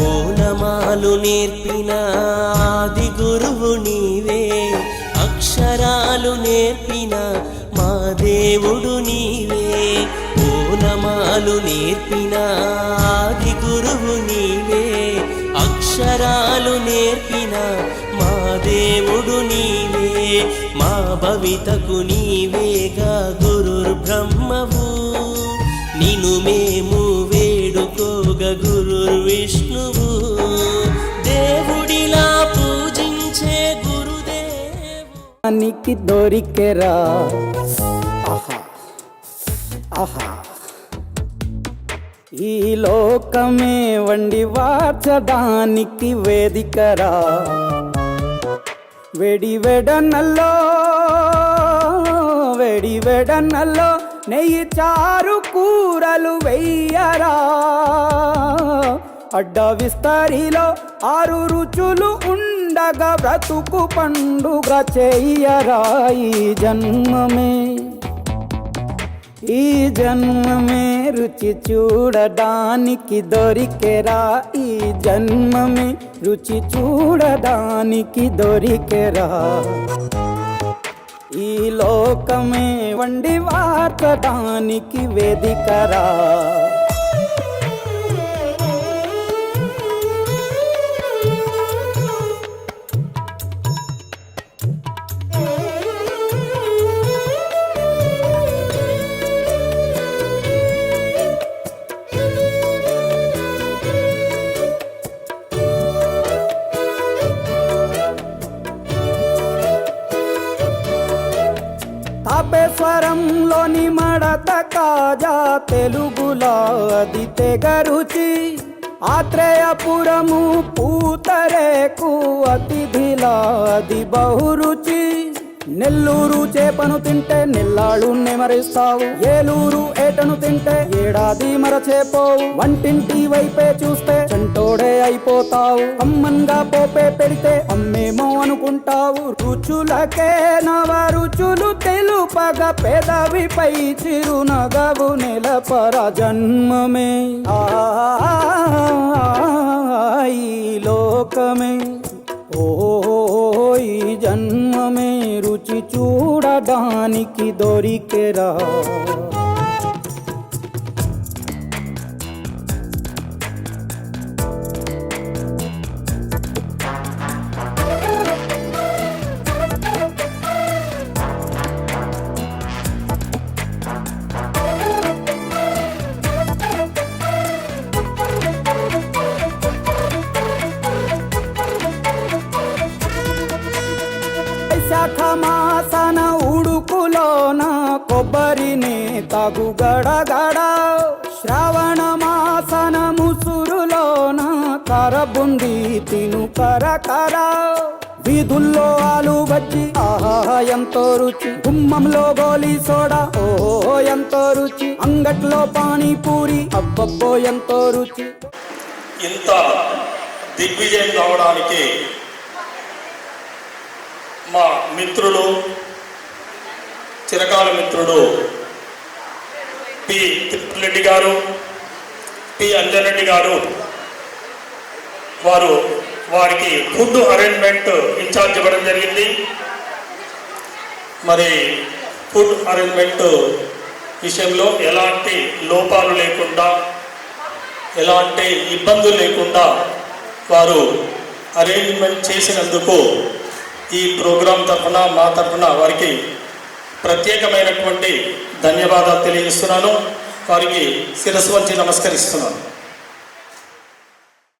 ఓనమాలు నేర్పిన ఆది గురువు నీవే అక్షరాలు నేర్పిన మా దేవుడు నీవే ఓనమాలు నేర్పిన ఆది గురువు నీవే అక్షరాలు నేర్పిన మా దేవుడు నీవే మా భవితకు నీవేగా గురుర్ బ్రహ్మవు నిను మేము వేడుకోగ గురుర్ విష్ణువు దేవుడిలా పూజించే గురుదేవు నికి దొరికెరా ఆహా ఆహా ఈ లోకమే వండి వార్చడానికి వేదికరా వెడి వెడనల్లో నెయ్యి చారు కూరలు వెయ్యరా అడ్డ విస్తరిలో 6 రుచులు ఉండగా బ్రతుకు పండుగ చెయ్యరా ఈ జన్మమే రుచి చూడడానికి దొరికెరా ఈ జన్మమే రుచి చూడడానికి దొరికెరా ఈ లోకమే వండి వార్చడానికి వేదికరా కారంలోని మడత కాజా తెలుగులో అది తెగ రుచి ఆత్రేయపురము పూతరేకు అతిథిలా అది బహురుచి నెల్లూరు చేపను తింటే నెల్లాళ్ళు నెమరిస్తావు ఏలూరు ఏటను తింటే ఏడాది మరచేపోవు వంటింటి వైపే చూస్తే చంటోడే అయిపోతావు అమ్మంగా పోపే పెడితే అమ్మేమో అనుకుంటావు రుచులకే నవ రుచులు తెలుపగ పెదవిపై చిరునగవు నెలపర జన్మమే ఈ లోకమే ఓ ఈ జన్మమే రుచి చూడడానికి దొరికెరా శాఖమాసన ఉడుకులోన కొబ్బరిని తగు గడగడ శ్రావణ మాసన ముసురులోన కరబుంది తిను కరకర వీధుల్లో ఆలు బజ్జి ఆహా ఎంతో రుచి గుమ్మంలో గోలీ సోడా ఓ ఎంతో రుచి అంగట్లో పానీపూరి అబ్బబ్బో ఎంతో రుచి. ఇంత దిగ్విజయం కావడానికి మా మిత్రుడు చిరకాల మిత్రుడు పి తిప్పిరెడ్డి గారు, పి అంజనరెడ్డి గారు వారికి ఫుడ్ అరేంజ్మెంట్ ఇన్ఛార్జ్ ఇవ్వడం జరిగింది. మరి ఫుడ్ అరేంజ్మెంట్ విషయంలో ఎలాంటి లోపాలు లేకుండా ఎలాంటి ఇబ్బందులు లేకుండా వారు అరేంజ్మెంట్ చేసినందుకు ఈ ప్రోగ్రాం తరఫున మా తరఫున వారికి ప్రత్యేకమైనటువంటి ధన్యవాదాలు తెలియజేస్తున్నాను. వారికి శిరస్సు వంచి నమస్కరిస్తున్నాను.